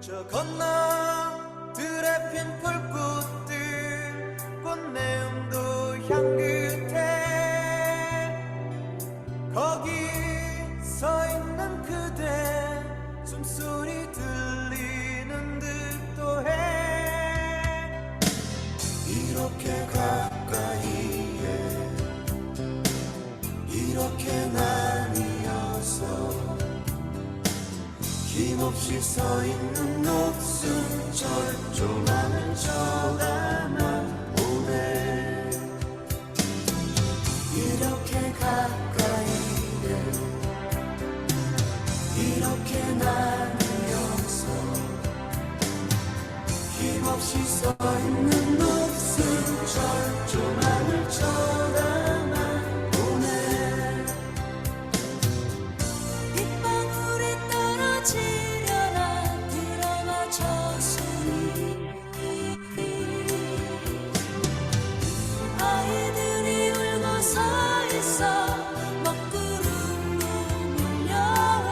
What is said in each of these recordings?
저 건너들에 핀 풀꽃들 꽃내음도 향긋해 거기 서 있는 그대 숨소리 들리는 듯도 해 이렇게 가까이에 이렇게 나뉘어서 힘없이 서 있는 녹슨 철조망을 쳐다만 보네 이렇게 가까이에 이렇게 나뉘어서 힘없이 서 있는 녹슨 철조망을 쳐다만 보네 빗방울이 떨어지려나 드라마 저수리 아이들이 울고 서 있어 먹구름도 몰려와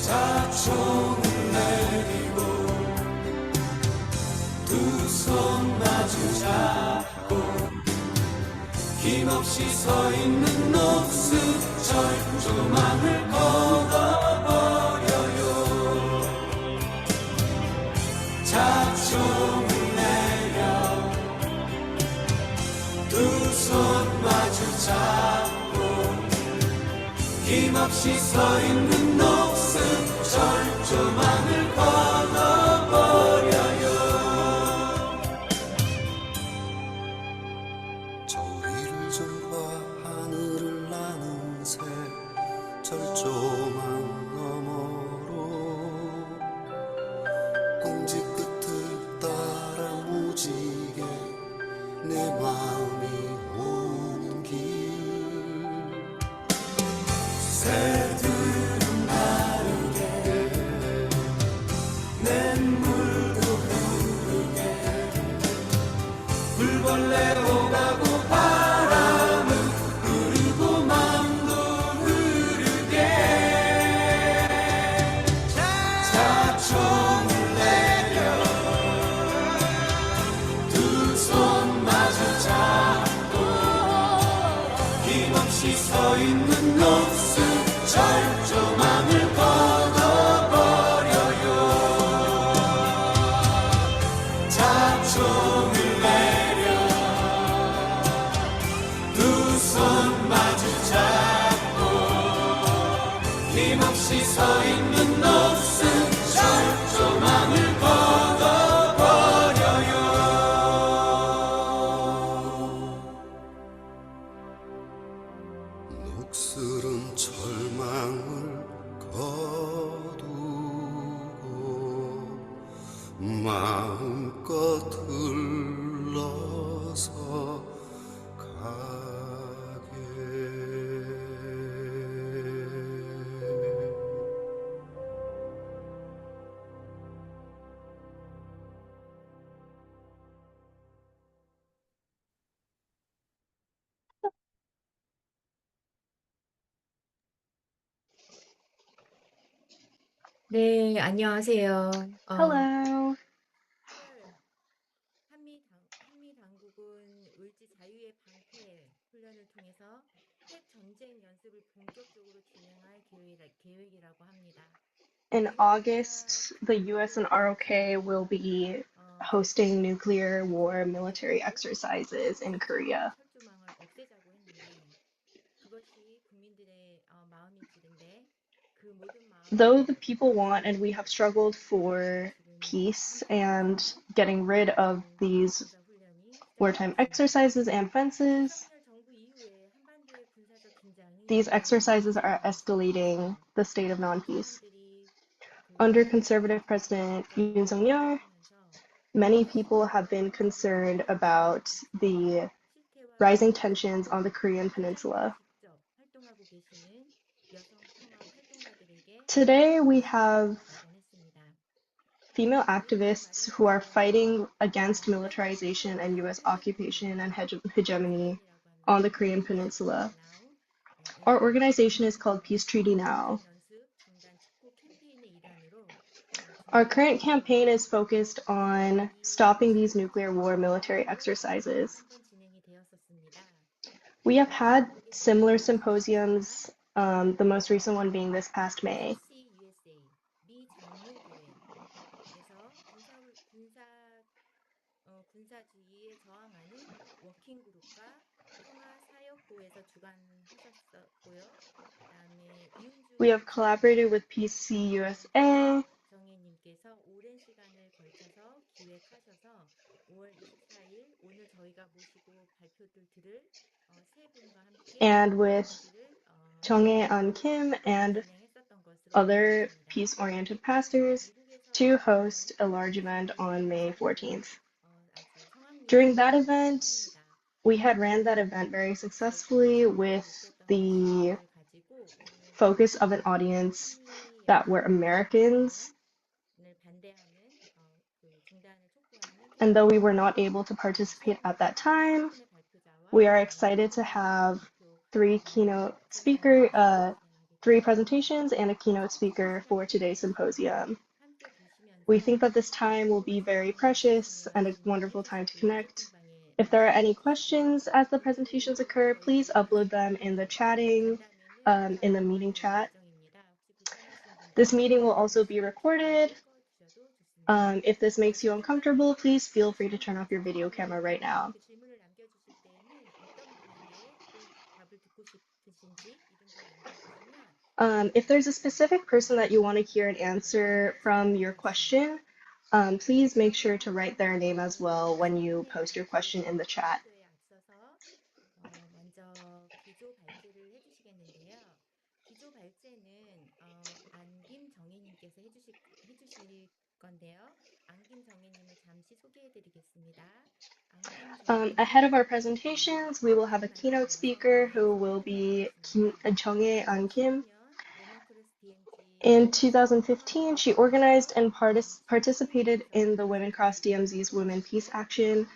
자총을 내리고 두 손 마주 잡고 힘없이 서 있는 녹슨 철조망을 걷어버려요 자총을 내려 두 손 마주 잡고 힘없이 서 있는 녹슨 철조망을 걷어버려요 저 위를 좀 봐 하늘을 나는 새 철조망 너머로 공지 끝을 따라 무지개 내 마음이 오는 길 새들은 다르게 냇물도 흐르게 불벌레 오가고 바람은 흐르고 맘도 흐르게 자총을 내려 두 손 마주 잡고 힘없이 서 있는 녹슨 철조망을 걷어버려요 자총을 내려 두 손 마주 잡고 힘없이 서 있는 녹슨 철조망을 걷어버려요 녹슬은 철망을 거두고 마음껏 흘러서 가게 네, 안녕하세요. Hello. 한미 당국은 을지자유의 방패 훈련을 통해서 핵전쟁 연습을 본격적으로 진행할 계획이라고 합니다. In August, the US and ROK will be hosting nuclear war military exercises in Korea. 철조망을 없애자고 했는데 그것이 국민들의 마음일지인데 그 모든 마음 Though the people want and we have struggled for peace and getting rid of these wartime exercises and fences, 정부 이후에 한반도의 군사적 긴장이 these exercises are escalating the state of non-peace. Under conservative President Yoon-kyung, many people have been concerned about the rising tensions on the Korean peninsula. 활동하고 계시는 여성평화활동가들에게 Today we have female activists who are fighting against militarization and US occupation and hegemony on the Korean peninsula. Our organization is called Peace Treaty Now. 핵전쟁연습 중단 촉구 캠페인의 일환으로 Our current campaign is focused on stopping these nuclear war military exercises. 한번 진행이 되었었습니다. We have had similar symposiums, the most recent one being this past May. USA 미 장로교회에서 군사주의에 저항하는 워킹 그룹과 평화 사역부에서 주관하셨었고요. 그다음에 We have collaborated with PCUSA, 정혜님께서 오랜 시간을 걸쳐서 기획하셔서 5월 24일 오늘 저희가 모시고 발표를 들을 세 분과 함께 and with Jeongae, 진행했었던 Ahn-Kim, and 것으로 other 알고 있습니다. peace-oriented pastors to host a large event on May 14th. 아주 성황리에 During that event, 진행합니다. we had ran that event very successfully with the 가지고 focus of an audience that were Americans. 반대하는 중단을 촉구하는 And though we were not able to participate at that time, we are excited to have three presentations and a keynote speaker for today's symposium. We think that this time will be very precious and a wonderful time to connect. If there are any questions as the presentations occur, please upload them in the chatting, in the meeting chat. This meeting will also be recorded. If this makes you uncomfortable, please feel free to turn off your video camera right now. 질문을 남겨주실 때에는 어떤 분에게 답을 듣고 싶으신지 이름도 남겨주시면 If there's a specific person that you want to hear an answer from your question, please make sure to write their name as well when you post your question in the chat. 앞서서 먼저 기조 발제를 해주시겠는데요. 기조 발제는 안김정애님께서 해주실 건데요. 안김정애님을 잠시 소개해드리겠습니다. Ahead of our presentations, we will have a keynote speaker who will be Jeongae Ahn-Kim. In 2015, she organized and participated in the Women Cross DMZ's Women Peace Action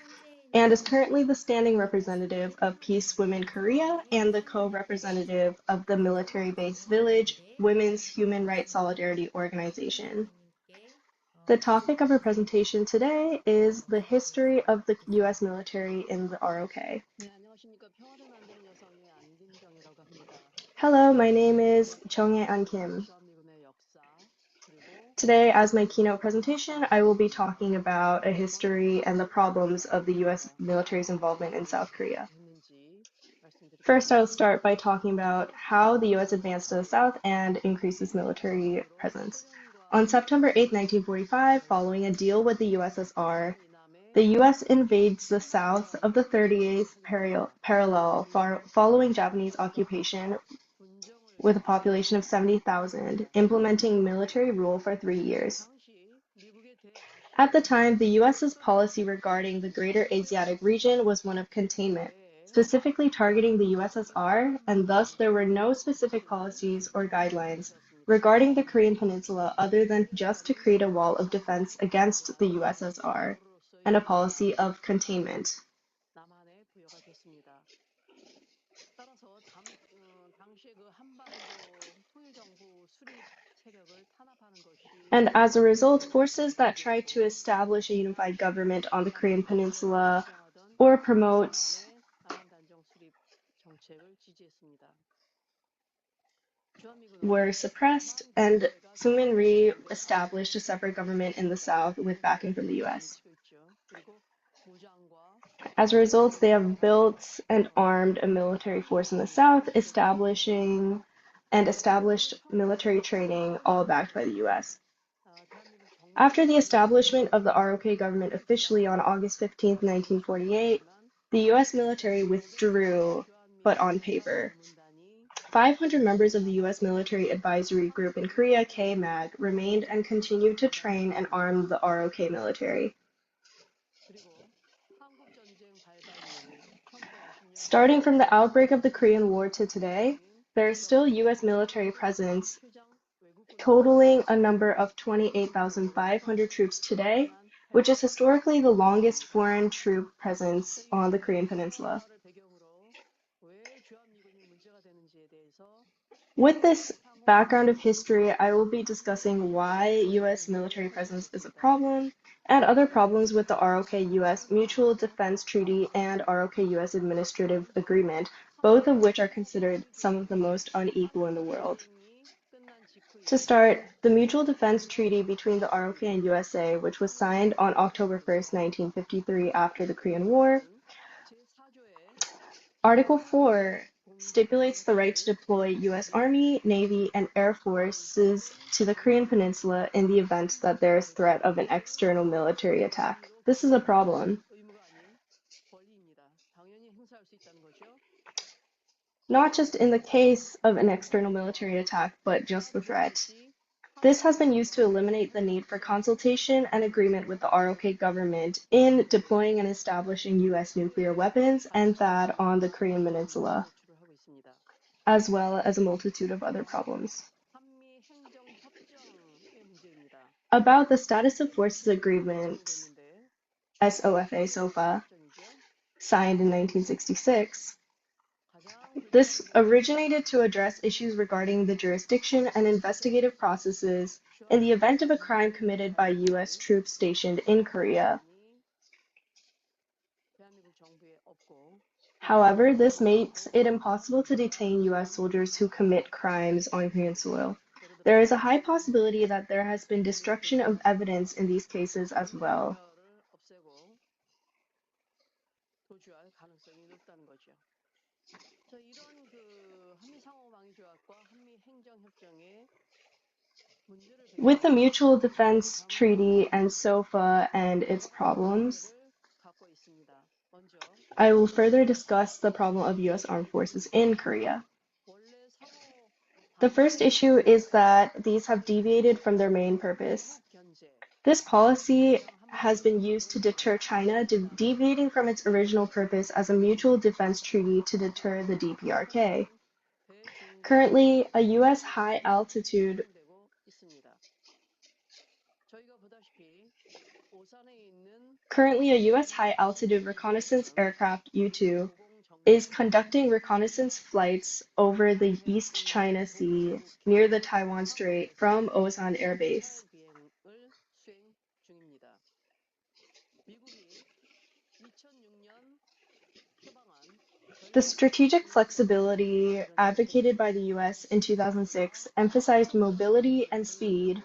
and is currently the standing representative of Peace Women Korea and the co-representative of the military-based Village Women's Human Rights Solidarity Organization. The topic of her presentation today is the history of the U.S. military in the ROK. Hello, my name is Jeongae Ahn-Kim. Today, as my keynote presentation, I will be talking about a history and the problems of the U.S. military's involvement in South Korea. First, I'll start by talking about how the U.S. advanced to the South and increased its military presence. On September 8, 1945, following a deal with the USSR, the U.S. invades the south of the 38th parallel following Japanese occupation with a population of 70,000, implementing military rule for 3 years. At the time, the U.S.'s policy regarding the Greater Asiatic region was one of containment, specifically targeting the USSR, and thus there were no specific policies or guidelines regarding the Korean Peninsula other than just to create a wall of defense against the USSR and a policy of containment. And as a result, forces that tried to establish a unified government on the Korean Peninsula or promote were suppressed, and Sung-hee re-established a separate government in the South with backing from the U.S. As a result, they have built and armed a military force in the South, established military training, all backed by the U.S. After the establishment of the ROK government officially on August 15, 1948, the U.S. military withdrew, but on paper. 500 members of the U.S. Military Advisory Group in Korea, KMAG, remained and continued to train and arm the ROK military. Starting from the outbreak of the Korean War to today, there is still U.S. military presence, totaling a number of 28,500 troops today, which is historically the longest foreign troop presence on the Korean Peninsula. With this background of history, I will be discussing why U.S. military presence is a problem and other problems with the ROK-US Mutual Defense Treaty and ROK-US Administrative Agreement, both of which are considered some of the most unequal in the world. To start, the Mutual Defense Treaty between the ROK and USA, which was signed on October 1st, 1953 after the Korean War. Article 4 stipulates the right to deploy U.S. Army, Navy, and Air Forces to the Korean Peninsula in the event that there is threat of an external military attack. This is a problem. Not just in the case of an external military attack, but just the threat. This has been used to eliminate the need for consultation and agreement with the ROK government in deploying and establishing U.S. nuclear weapons and THAAD on the Korean Peninsula, as well as a multitude of other problems. About the Status of Forces Agreement, SOFA, signed in 1966, this originated to address issues regarding the jurisdiction and investigative processes in the event of a crime committed by U.S. troops stationed in Korea. However, this makes it impossible to detain U.S. soldiers who commit crimes on Korean soil. There is a high possibility that there has been destruction of evidence in these cases as well. With the Mutual Defense Treaty and SOFA and its problems, I will further discuss the problem of U.S. armed forces in Korea. The first issue is that these have deviated from their main purpose. This policy has been used to deter China, deviating from its original purpose as a mutual defense treaty to deter the DPRK. Currently, a U.S. high-altitude reconnaissance aircraft U-2 is conducting reconnaissance flights over the East China Sea near the Taiwan Strait from Osan Air Base. The strategic flexibility advocated by the U.S. in 2006 emphasized mobility and speed,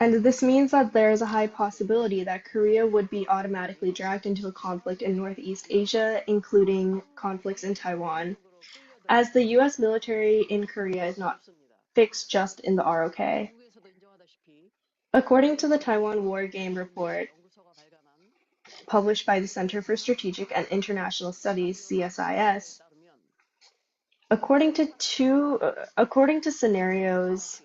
and this means that there is a high possibility that Korea would be automatically dragged into a conflict in Northeast Asia, including conflicts in Taiwan, as the U.S. military in Korea is not fixed just in the ROK. According to the Taiwan War Game Report, published by the Center for Strategic and International Studies, CSIS, according to scenarios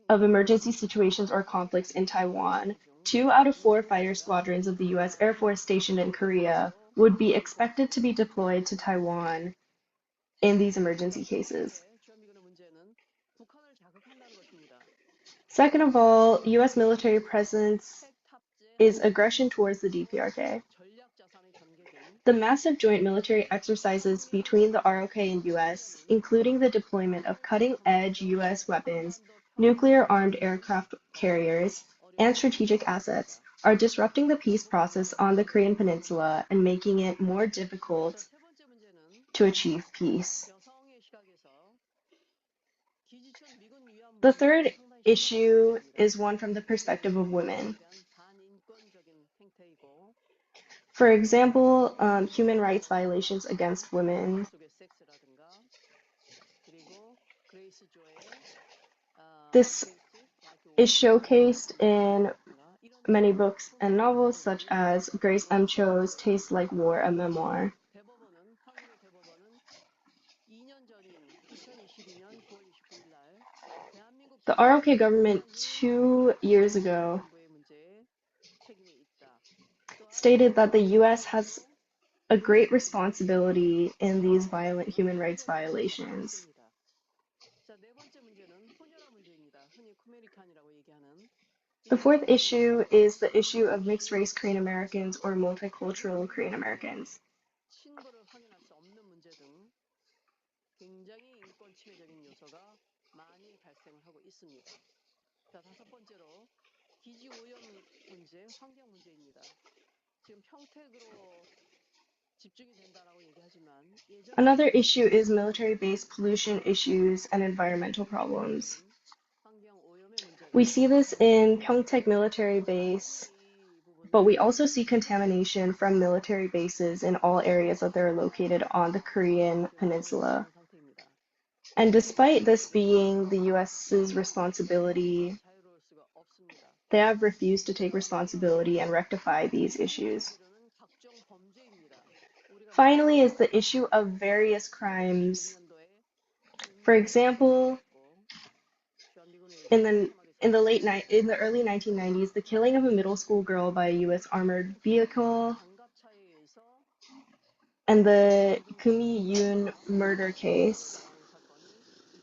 of emergency situations or conflicts in Taiwan, 2 out of 4 fighter squadrons of the U.S. Air Force stationed in Korea would be expected to be deployed to Taiwan in these emergency cases. Second of all, U.S. military presence is aggression towards the DPRK. The massive joint military exercises between the ROK and U.S., including the deployment of cutting-edge U.S. weapons, nuclear-armed aircraft carriers, and strategic assets, are disrupting the peace process on the Korean Peninsula and making it more difficult to achieve peace. The third issue is one from the perspective of women. For example, human rights violations against women. This is showcased in many books and novels, such as Grace M. Cho's Tastes Like War, a memoir. The ROK government 2 years ago stated that the U.S. has a great responsibility in these violent human rights violations. The fourth issue is the issue of mixed-race Korean Americans or multicultural Korean Americans. 굉장히 인권 침해적인 요소가 많이 발생을 하고 있습니다. 자, 다섯 번째로 기지 오염 문제, 환경 문제입니다. 지금 평택으로 집중이 된다라고 얘기하지만 Another issue is military-based pollution issues and environmental problems. 환경 오염의 문제가 We see this in Pyeongtaek military base, but we also see contamination from military bases in all areas that they're located on the Korean peninsula. 상태입니다. And despite this being the US's responsibility, 자유로울 수가 없습니다. they have refused to take responsibility and rectify these issues. 이르는 각종 범죄입니다. 우리가 Finally is the issue of various crimes. 2000년도에 For example, in the early 1990s, the killing of a middle school girl by a U.S. armored vehicle, 장갑차에 의해서 and the Kumi Yoon murder case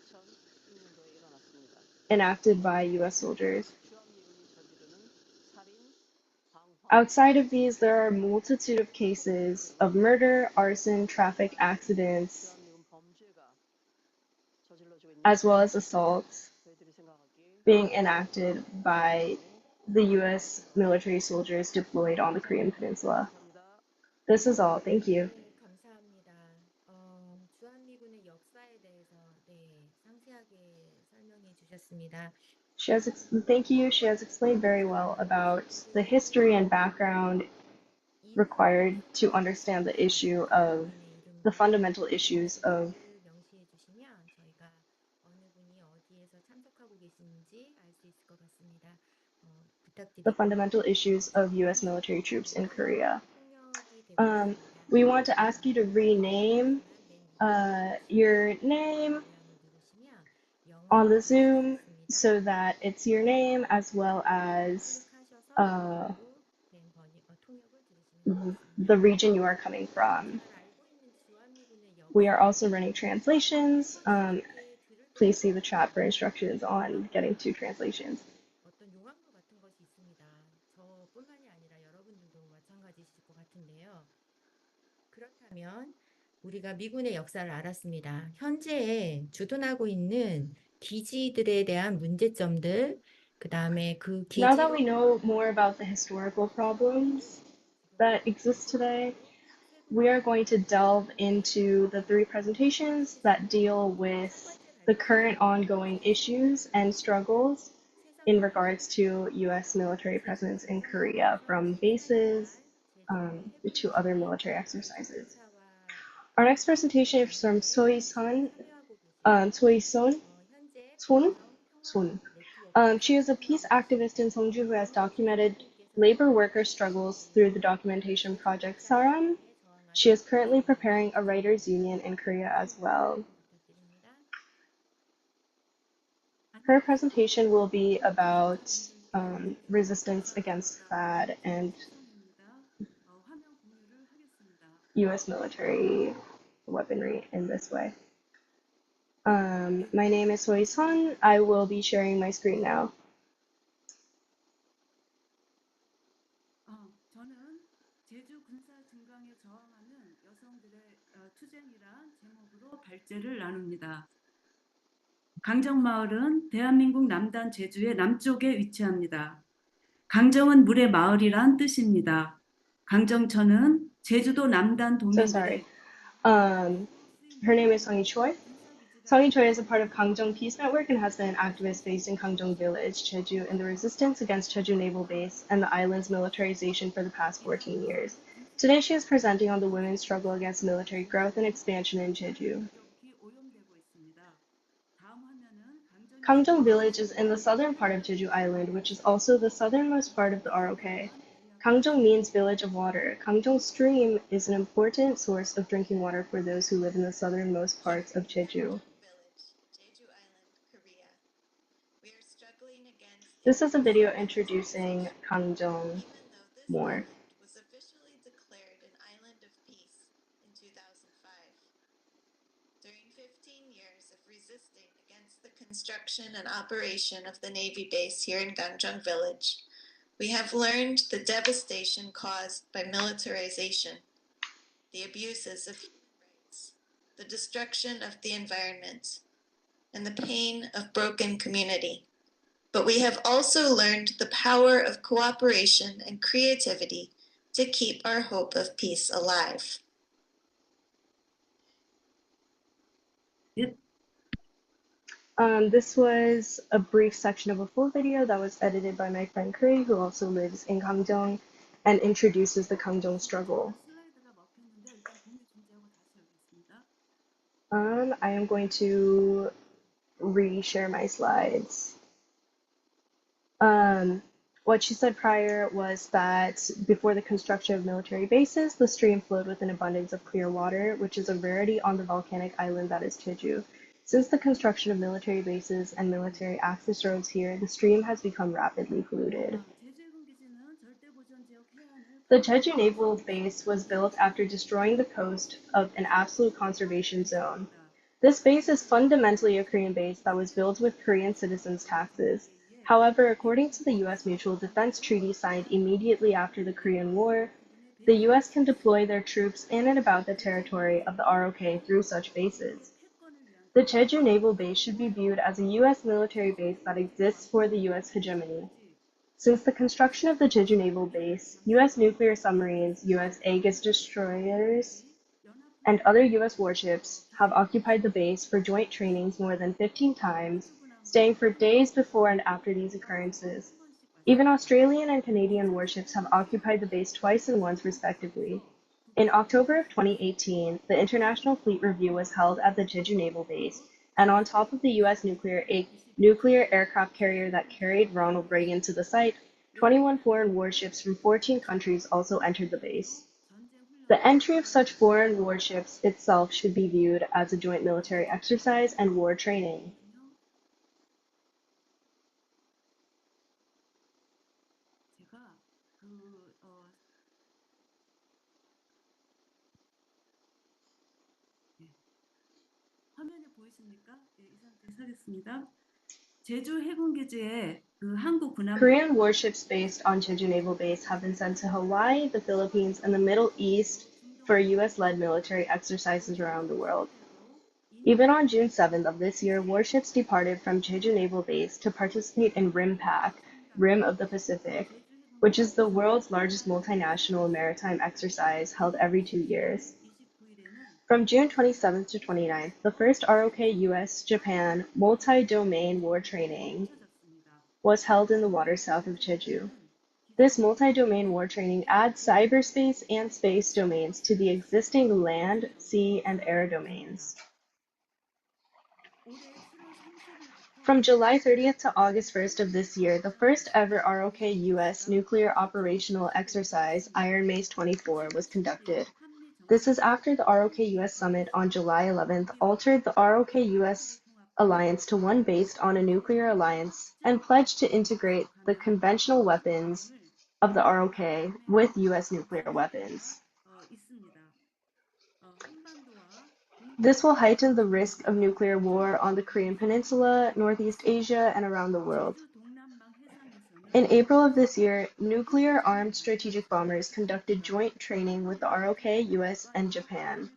사건이 2006년도에 일어났습니다. enacted by U.S. soldiers. 주한미군이 저지르는 살인, 방화, Outside of these, there are a multitude of cases of murder, arson, traffic accidents, 주한미군 범죄가 저질러지고 있는 as well as assaults 저희들이 생각하기에 being enacted by the U.S. military soldiers deployed on the Korean peninsula. 감사합니다. This is all. Thank you. 네, 감사합니다. 주한미군의 역사에 대해서 상세하게 설명해 주셨습니다. Thank you. She has explained very well about the history and background required to understand the issue of the fundamental issues of 명시해 주시면 저희가 어느 분이 어디에서 참석하고 계신지 알 수 있을 것 같습니다. the 부탁드립니다. fundamental issues of U.S. military troops in Korea. 통역이 되고 있습니다. We want to ask you to rename your name on the Zoom so that it's your name as well as the region you are coming from. We are also running translations. Please see the chat for instructions on getting to translations. 어떤 용광로 같은 것이 있습니다. 저뿐만이 아니라 여러분들도 마찬가지실 것 같은데요. 그렇다면 우리가 미군의 역사를 알았습니다. 현재 주둔하고 있는 기지들에 대한 문제점들, 그 다음에 그 Now that we 기지로 know more about the historical problems that exist today, we are going to delve into the three presentations that deal with the current ongoing issues and struggles in regards to U.S. military presence in Korea, from bases to other military exercises. Our next presentation is from Choi Son. She is a peace activist in Seongju who has documented labor worker struggles through the documentation project Saram. She is currently preparing a writers' union in Korea as well. Her presentation will be about resistance against FAD and U.S. military weaponry in this way. My name is Soi Son. I will be sharing my screen now. 저는 제주 군사 증강에 저항하는 여성들의 투쟁이란 제목으로 발제를 나눕니다. 강정마을은 대한민국 남단 제주의 남쪽에 위치합니다. 강정은 물의 마을이란 뜻입니다. 강정천은 제주도 남단 So sorry. 도민들의 Her name is Sung-hee Choi. Sung-hee Choi is a part of Gangjeong Peace Network and has been an activist based in Gangjeong Village, Jeju, in the resistance against Jeju Naval Base and the island's militarization for the past 14 years. Today she is presenting on the women's struggle against military growth and expansion in Jeju. Gangjeong Village is in the southern part of Jeju Island, which is also the southernmost part of the ROK. Gangjeong means village of water. Gangjeong Stream is an important source of drinking water for those who live in the southernmost parts of Jeju. This is a video introducing Gangjeong more. Was officially declared an island of peace in 2005. During 15 years of resisting against the construction and operation of the Navy base here in Gangjeong Village, we have learned the devastation caused by militarization, the abuses of human rights, the destruction of the environment, and the pain of broken community. But we have also learned the power of cooperation and creativity to keep our hope of peace alive. 예, This was a brief section of a full video that was edited by my friend Choi, who also lives in Gangjeong, and introduces the Gangjeong struggle. 슬라이드가 먹혔는데 일단 공유 중지하고 다시 열겠습니다. I am going to re-share my slides. What she said prior was that before the construction of military bases, the stream flowed with an abundance of clear water, which is a rarity on the volcanic island that is Jeju. Since the construction of military bases and military access roads here, the stream has become rapidly polluted. 제주해군기지는 절대보전지역 해안을 The Jeju Naval Base was built after destroying the coast of an absolute conservation zone. This base is fundamentally a Korean base that was built with Korean citizens' taxes. However, according to the U.S. Mutual Defense Treaty signed immediately after the Korean War, the U.S. can deploy their troops in and about the territory of the ROK through such bases. The Jeju Naval Base should be viewed as a U.S. military base that exists for the U.S. hegemony. Since the construction of the Jeju Naval Base, U.S. nuclear submarines, U.S. Aegis destroyers, and other U.S. warships have occupied the base for joint trainings more than 15 times, staying for days before and after these occurrences. Even Australian and Canadian warships have occupied the base twice and once respectively. In October of 2018, the International Fleet Review was held at the Jeju Naval Base, and on top of the U.S. nuclear aircraft carrier that carried Ronald Reagan to the site, 21 foreign warships from 14 countries also entered the base. The entry of such foreign warships itself should be viewed as a joint military exercise and war training. 제가 화면에 보이십니까? 예, 이 상태에서 하겠습니다. 제주 해군기지에 한국 군함 Korean warships based on Jeju Naval Base have been sent to Hawaii, the Philippines, and the Middle East for US-led military exercises around the world. Even on June 7th of this year, warships departed from Jeju Naval Base to participate in RIMPAC, Rim of the Pacific, which is the world's largest multinational maritime exercise held every 2 years. From June 27th to 29th, the first ROK US-Japan multi-domain war training was held in the waters south of Jeju. This multi-domain war training adds cyberspace and space domains to the existing land, sea, and air domains. From July 30th to August 1st of this year, the first ever ROK US nuclear operational exercise, Iron Mace 24, was conducted. This is after the ROK US summit on July 11th altered the ROK US alliance to one based on a nuclear alliance and pledged to integrate the conventional weapons of the ROK with US nuclear weapons. This will heighten the risk of nuclear war on the Korean Peninsula, Northeast Asia, and around the world. In April of this year, nuclear-armed strategic bombers conducted joint training with the ROK, US, and Japan.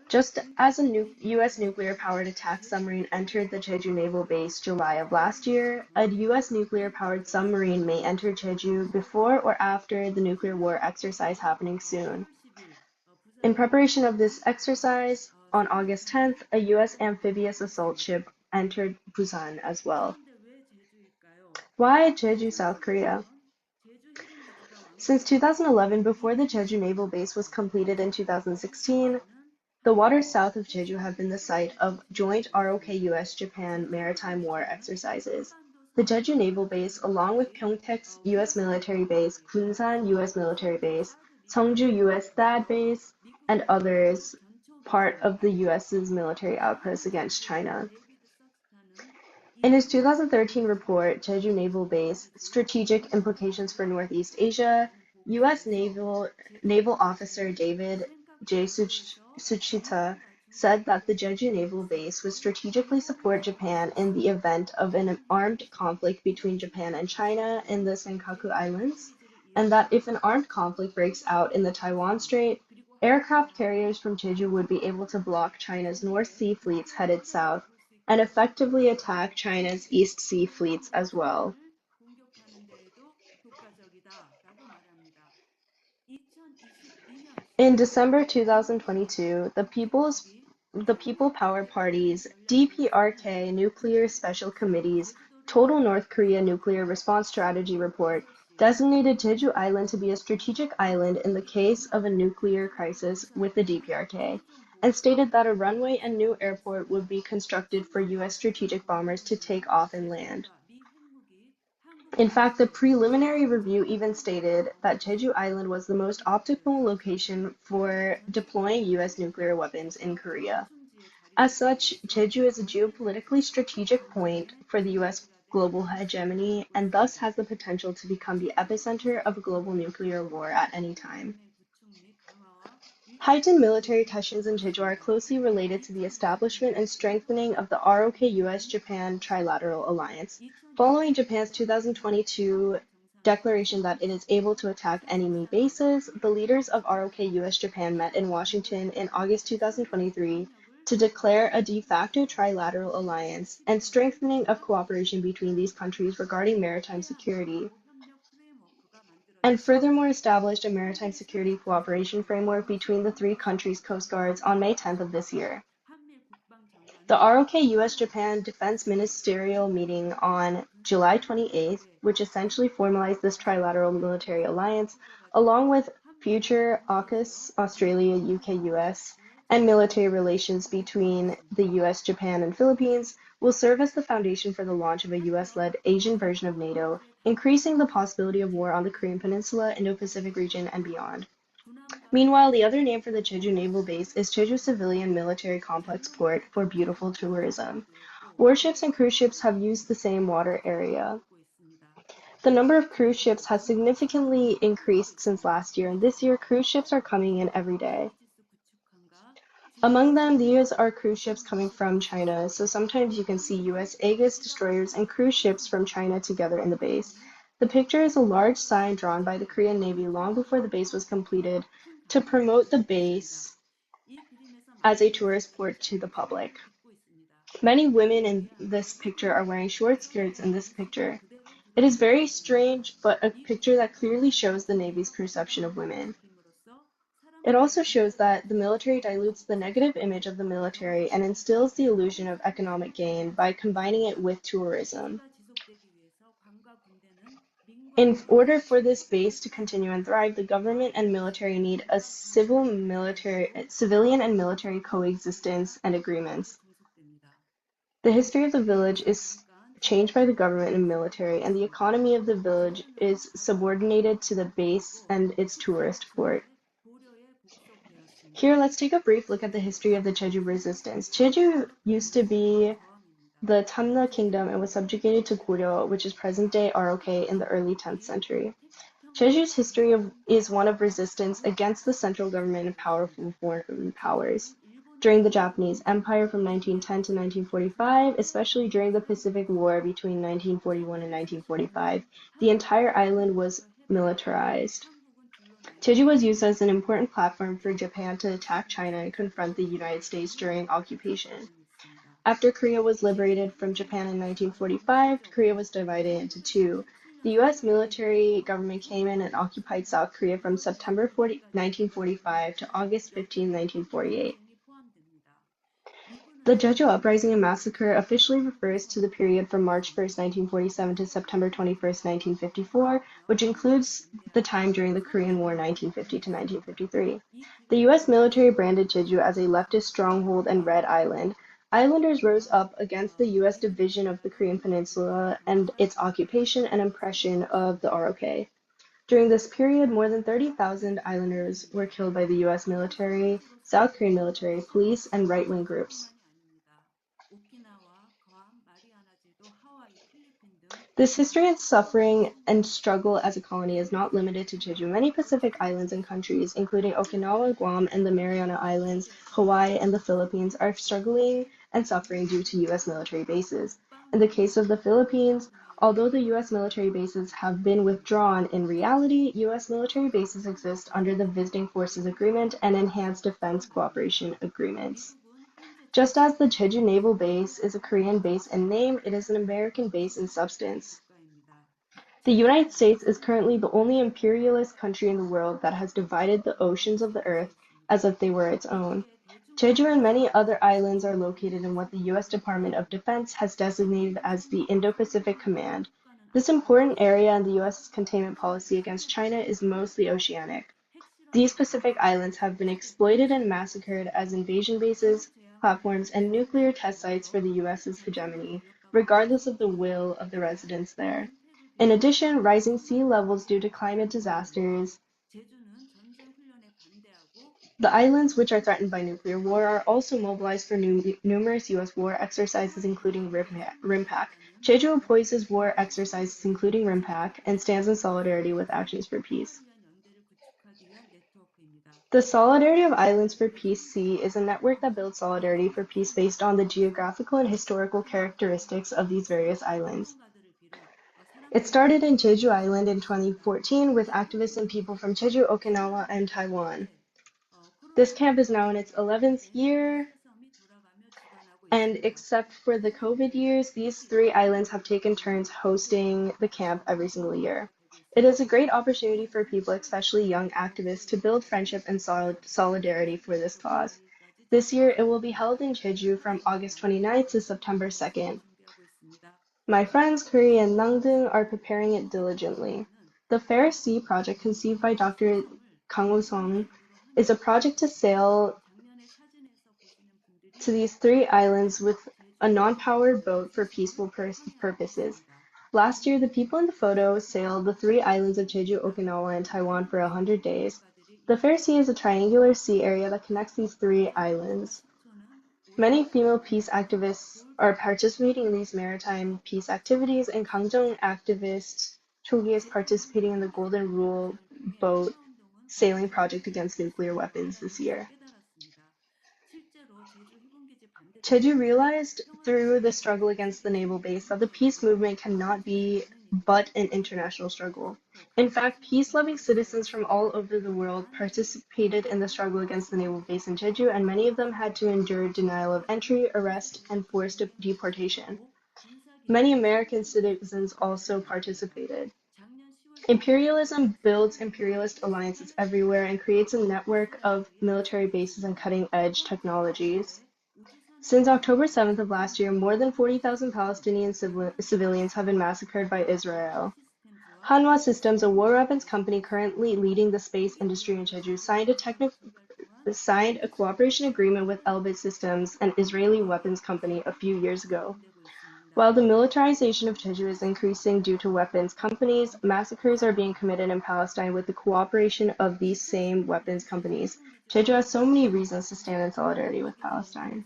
Just as a US nuclear-powered attack submarine entered the Jeju Naval Base July of last year, a US nuclear-powered submarine may enter Jeju before or after the nuclear war exercise happening soon. In preparation of this exercise, on August 10th, a US amphibious assault ship entered Busan as well. Why Jeju, South Korea? Since 2011, before the Jeju Naval Base was completed in 2016, the waters south of Jeju have been the site of joint ROK US-Japan maritime war exercises. The Jeju Naval Base, along with Pyeongtaek's US military base, Gunsan US military base, Seongju US THAAD base, and others, part of the US's military outposts against China. In his 2013 report, Jeju Naval Base, Strategic Implications for Northeast Asia, U.S. Naval Officer David J. Suchita said that the Jeju Naval Base would strategically support Japan in the event of an armed conflict between Japan and China in the Senkaku Islands, and that if an armed conflict breaks out in the Taiwan Strait, Aircraft carriers from Jeju would be able to block China's North Sea fleets headed south and effectively attack China's East Sea fleets as well. 공격하는 데에도 효과적이다라고 말합니다. 2022년 In December 2022, the People Power Party's DPRK Nuclear Special Committee's Total North Korea Nuclear Response Strategy report designated Jeju Island to be a strategic island in the case of a nuclear crisis with the DPRK, and stated that a runway and new airport would be constructed for U.S. strategic bombers to take off and land. In fact, the preliminary review even stated that Jeju Island was the most optimal location for deploying U.S. nuclear weapons in Korea. As such, Jeju is a geopolitically strategic point for the U.S. global hegemony and thus has the potential to become the epicenter of a global nuclear war at any time. Heightened military tensions in Jeju are closely related to the establishment and strengthening of the ROK-US-Japan Trilateral Alliance. Following Japan's 2022 declaration that it is able to attack enemy bases, the leaders of ROK-US-Japan met in Washington in August 2023 to declare a de facto trilateral alliance and strengthening of cooperation between these countries regarding maritime security, and furthermore established a maritime security cooperation framework between the three countries' coast guards on May 10th of this year. The ROK-US-Japan Defense Ministerial meeting on July 28th, which essentially formalized this trilateral military alliance, along with future AUKUS, Australia, UK, US, and military relations between the US, Japan, and Philippines, will serve as the foundation for the launch of a US-led Asian version of NATO, increasing the possibility of war on the Korean Peninsula, Indo-Pacific region, and beyond. Meanwhile, the other name for the Jeju Naval Base is Jeju Civilian Military Complex Port for beautiful tourism. Warships and cruise ships have used the same water area. The number of cruise ships has significantly increased since last year, and this year cruise ships are coming in every day. Among them, these are cruise ships coming from China, so sometimes you can see US Aegis destroyers and cruise ships from China together in the base. The picture is a large sign drawn by the Korean Navy long before the base was completed to promote the base as a tourist port to the public. Many women in this picture are wearing short skirts in this picture. It is very strange, but a picture that clearly shows the Navy's perception of women. It also shows that the military dilutes the negative image of the military and instills the illusion of economic gain by combining it with tourism. In order for this base to continue and thrive, the government and military need a civilian and military coexistence and agreements. The history of the village is changed by the government and military, and the economy of the village is subordinated to the base and its tourist port. Here, let's take a brief look at the history of the Jeju resistance. Jeju used to be the Tamna Kingdom and was subjugated to Goryeo, which is present-day ROK, in the early 10th century. Jeju's history is one of resistance against the central government and powerful foreign powers. During the Japanese Empire from 1910 to 1945, especially during the Pacific War between 1941 and 1945, the entire island was militarized. Jeju was used as an important platform for Japan to attack China and confront the United States during occupation. After Korea was liberated from Japan in 1945, Korea was divided into two. The U.S. military government came in and occupied South Korea from September 1945 to August 15, 1948. The Jeju Uprising and Massacre officially refers to the period from March 1, 1947 to September 21, 1954, which includes the time during the Korean War 1950 to 1953. The U.S. military branded Jeju as a leftist stronghold and Red Island. Islanders rose up against the U.S. division of the Korean Peninsula and its occupation and oppression of the ROK. During this period, more than 30,000 islanders were killed by the U.S. military, South Korean military, police, and right-wing groups. This history of suffering and struggle as a colony is not limited to Jeju. Many Pacific islands and countries, including Okinawa, Guam, and the Mariana Islands, Hawaii, and the Philippines, are struggling and suffering due to U.S. military bases. In the case of the Philippines, Although the U.S. military bases have been withdrawn, in reality, U.S. military bases exist under the Visiting Forces Agreement and Enhanced Defense Cooperation Agreements. Just as the Jeju Naval Base is a Korean base in name, it is an American base in substance. The United States is currently the only imperialist country in the world that has divided the oceans of the earth as if they were its own. Jeju and many other islands are located in what the U.S. Department of Defense has designated as the Indo-Pacific Command. This important area in the U.S.'s containment policy against China is mostly oceanic. These Pacific islands have been exploited and massacred as invasion bases, platforms, and nuclear test sites for the U.S.'s hegemony, regardless of the will of the residents there. In addition, rising sea levels due to climate disasters, the islands, which are threatened by nuclear war, are also mobilized for numerous U.S. war exercises, including RIMPAC. Jeju opposes war exercises, including RIMPAC, and stands in solidarity with Actions for Peace. The Solidarity of Islands for Peace (SEA) is a network that builds solidarity for peace based on the geographical and historical characteristics of these various islands. It started in Jeju Island in 2014 with activists and people from Jeju, Okinawa, and Taiwan. This camp is now in its 11th year, and except for the COVID years, these 3 islands have taken turns hosting the camp every single year. It is a great opportunity for people, especially young activists, to build friendship and solidarity for this cause. This year, it will be held in Jeju from August 29th to September 2nd. My friends, Curry and Nangdung, are preparing it diligently. The Fair Sea project, conceived by Dr. Kang Woo-sung, is a project to sail to these 3 islands with a non-powered boat for peaceful purposes. Last year, the people in the photo sailed the 3 islands of Jeju, Okinawa, and Taiwan for 100 days. The Fair Sea is a triangular sea area that connects these 3 islands. Many female peace activists are participating in these maritime peace activities, and Gangjeong activist Choi is participating in the Golden Rule boat sailing project against nuclear weapons this year. Jeju realized through the struggle against the naval base that the peace movement cannot be but an international struggle. In fact, peace-loving citizens from all over the world participated in the struggle against the naval base in Jeju, and many of them had to endure denial of entry, arrest, and forced deportation. Many American citizens also participated. Imperialism builds imperialist alliances everywhere and creates a network of military bases and cutting-edge technologies. Since October 7th of last year, more than 40,000 Palestinian civilians have been massacred by Israel. Hanwha Systems, a war weapons company currently leading the space industry in Jeju, signed a cooperation agreement with Elbit Systems, an Israeli weapons company, a few years ago. While the militarization of Jeju is increasing due to weapons companies, massacres are being committed in Palestine with the cooperation of these same weapons companies. Jeju has so many reasons to stand in solidarity with Palestine.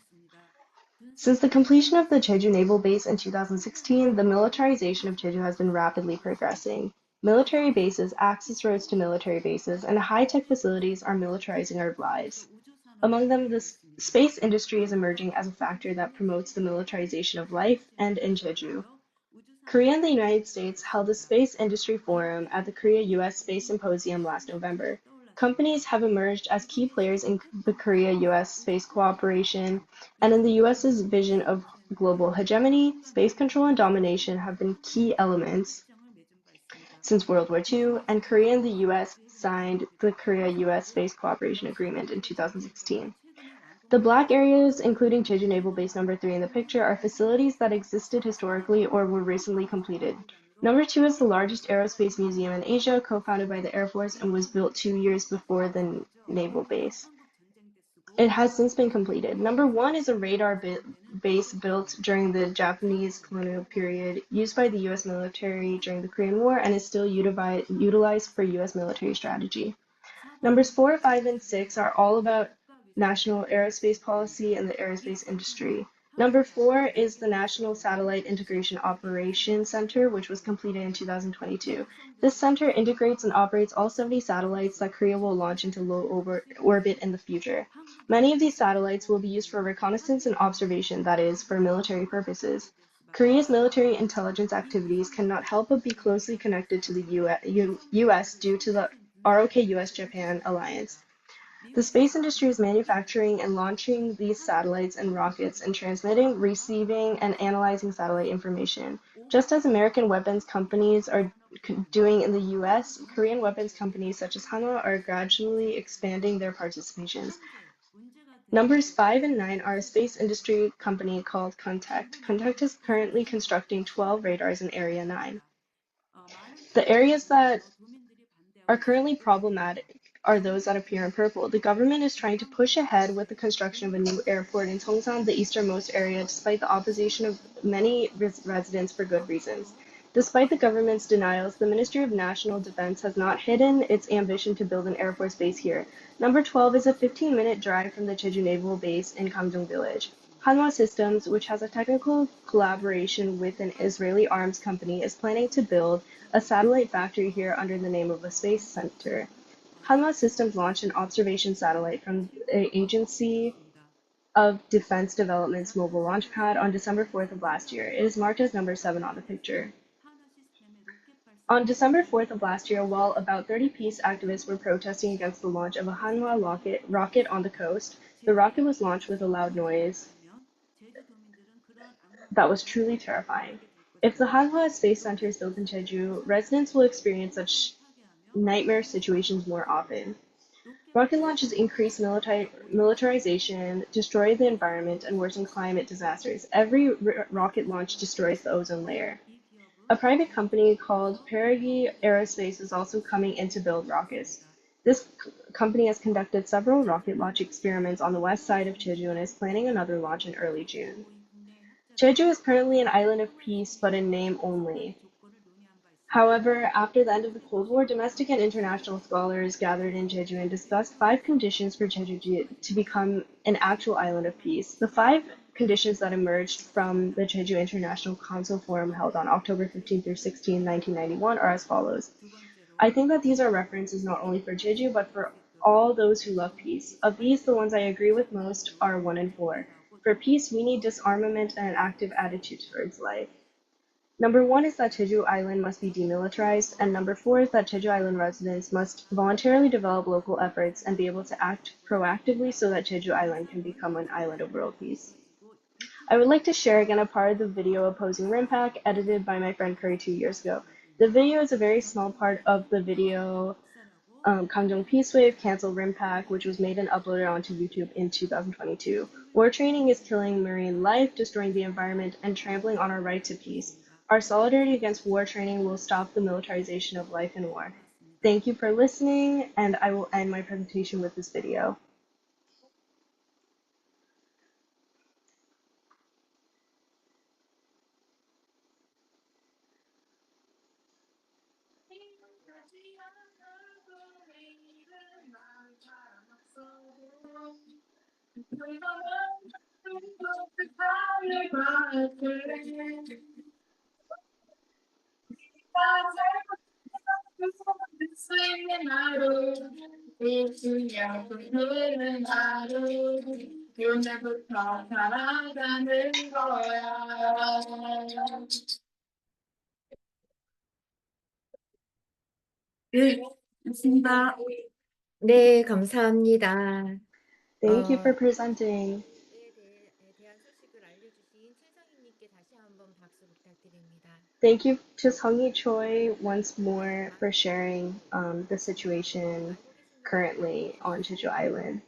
Since the completion of the Jeju Naval Base in 2016, the militarization of Jeju has been rapidly progressing. Military bases, access roads to military bases, and high-tech facilities are militarizing our lives. Among them, the space industry is emerging as a factor that promotes the militarization of life, and in Jeju. Korea and the United States held a space industry forum at the Korea-US Space Symposium last November. Companies have emerged as key players in the Korea-US space cooperation, and in the US's vision of global hegemony, space control and domination have been key elements since World War II, and Korea and the US signed the Korea-US Space Cooperation Agreement in 2016. The black areas, including Jeju Naval Base No. 3 in the picture, are facilities that existed historically or were recently completed. No. 2 is the largest aerospace museum in Asia, co-founded by the Air Force, and was built 2 years before the naval base. It has since been completed. No. 1 is a radar base built during the Japanese colonial period, used by the U.S. military during the Korean War, and is still utilized for U.S. military strategy. Numbers 4, 5, and 6 are all about national aerospace policy and the aerospace industry. Number 4 is the National Satellite Integration Operations Center, which was completed in 2022. This center integrates and operates all 70 satellites that Korea will launch into low orbit in the future. Many of these satellites will be used for reconnaissance and observation, that is, for military purposes. Korea's military intelligence activities cannot help but be closely connected to the US due to the ROK US-Japan alliance. The space industry is manufacturing and launching these satellites and rockets and transmitting, receiving, and analyzing satellite information. Just as American weapons companies are doing in the US, Korean weapons companies such as Hanwha are gradually expanding their participations. Numbers 5 and 9 are a space industry company called Contact. Contact is currently constructing 12 radars in Area 9. The areas that are currently problematic are those that appear in purple. The government is trying to push ahead with the construction of a new airport in Seongsan, the easternmost area, despite the opposition of many residents for good reasons. Despite the government's denials, the Ministry of National Defense has not hidden its ambition to build an Air Force base here. Number 12 is a 15-minute drive from the Jeju Naval Base in Gangjeong village. Hanwha Systems, which has a technical collaboration with an Israeli arms company, is planning to build a satellite factory here under the name of a space center. Hanwha Systems launched an observation satellite from the Agency of Defense Development's mobile launch pad on December 4th of last year. It is marked as number 7 on the picture. On December 4th of last year, while about 30 peace activists were protesting against the launch of a Hanwha rocket on the coast, the rocket was launched with a loud noise that was truly terrifying. If the Hanwha Space Center is built in Jeju, residents will experience such nightmare situations more often. Rocket launches increase militarization, destroy the environment, and worsen climate disasters. Every rocket launch destroys the ozone layer. A private company called Perigi Aerospace is also coming in to build rockets. This company has conducted several rocket launch experiments on the west side of Jeju and is planning another launch in early June. Jeju is currently an island of peace, but in name only. However, after the end of the Cold War, domestic and international scholars gathered in Jeju and discussed 5 conditions for Jeju to become an actual island of peace. The 5 conditions that emerged from the Jeju International Council Forum held on October 15 through 16, 1991 are as follows. I think that these are references not only for Jeju, but for all those who love peace. Of these, the ones I agree with most are 1 and 4. For peace, we need disarmament and an active attitude towards life. Number 1 is that Jeju Island must be demilitarized, and number 4 is that Jeju Island residents must voluntarily develop local efforts and be able to act proactively so that Jeju Island can become an island of world peace. I would like to share again a part of the video opposing RIMPAC edited by my friend Curry 2 years ago. The video is a very small part of the video Gangjeong Peace Wave, Cancel RIMPAC, which was made and uploaded onto YouTube in 2022. War training is killing marine life, destroying the environment, and trampling on our right to peace. Our solidarity against war training will stop the militarization of life in war. Thank you for listening, and I will end my presentation with this video. 맞습니다. 네, 감사합니다. Thank you for presenting. 대한 소식을 알려주신 최성희님께 다시 한번 박수 부탁드립니다. Thank you to Sung-hee Choi once more for sharing the situation currently on Jeju Island.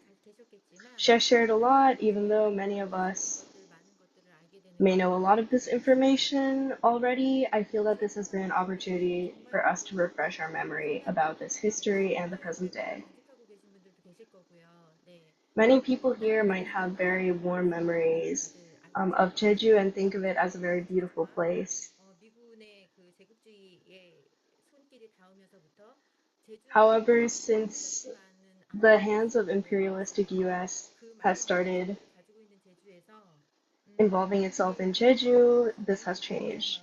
She has shared a lot, even though many of us may know a lot of this information already. I feel that this has been an opportunity for us to refresh our memory about this history and the present day. Many people here might have very warm memories of Jeju and think of it as a very beautiful place. However, since the hands of imperialistic US has started involving itself in Jeju, this has changed.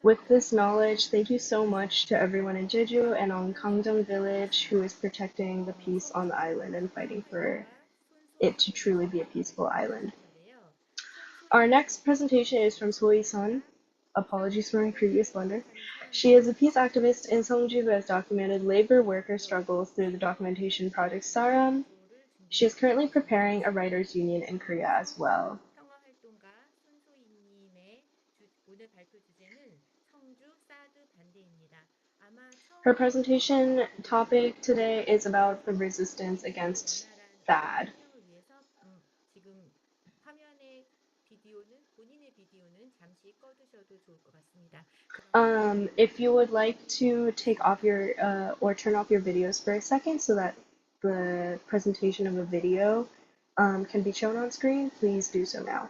With this knowledge, thank you so much to everyone in Jeju and on Gangjeong village who is protecting the peace on the island and fighting for it to truly be a peaceful island. Our next presentation is from So-hee. Apologies for my previous blunder. She is a peace activist in Seongju who has documented labor worker struggles through the documentation project Saram. She is currently preparing a writers' union in Korea as well. 평화활동가 손소희님의 오늘 발표 주제는 성주 사드 반대입니다. 아마 Her presentation topic today is about the resistance against THAAD. 지금 화면의 비디오는 본인의 비디오는 잠시 꺼두셔도 좋을 것 같습니다. If you would like to take off your or turn off your videos for a second so that the presentation of a video can be shown on screen, please do so now.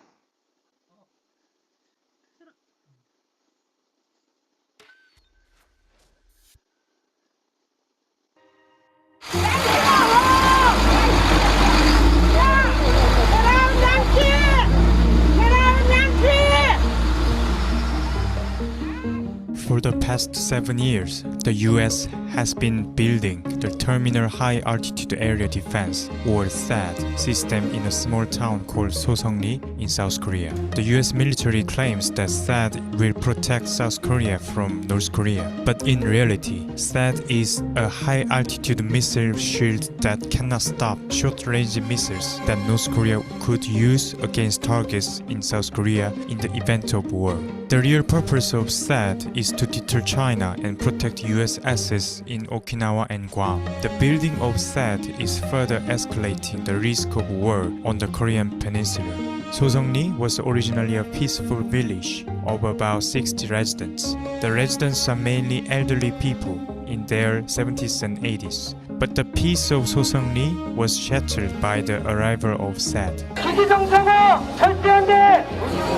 For the past 7 years, the US has been building the Terminal High Altitude Area Defense, or THAAD, system in a small town called Sung-hee in South Korea. The US military claims that THAAD will protect South Korea from North Korea, but in reality, THAAD is a high-altitude missile shield that cannot stop short-range missiles that North Korea could use against targets in South Korea in the event of war. The real purpose of THAAD is to deter China and protect US assets in Okinawa and Guam. The building of THAAD is further escalating the risk of war on the Korean peninsula. So-hee was originally a peaceful village of about 60 residents. The residents are mainly elderly people in their 70s and 80s. But the peace of So-hee was shattered by the arrival of THAAD. 기지정사가 철저한데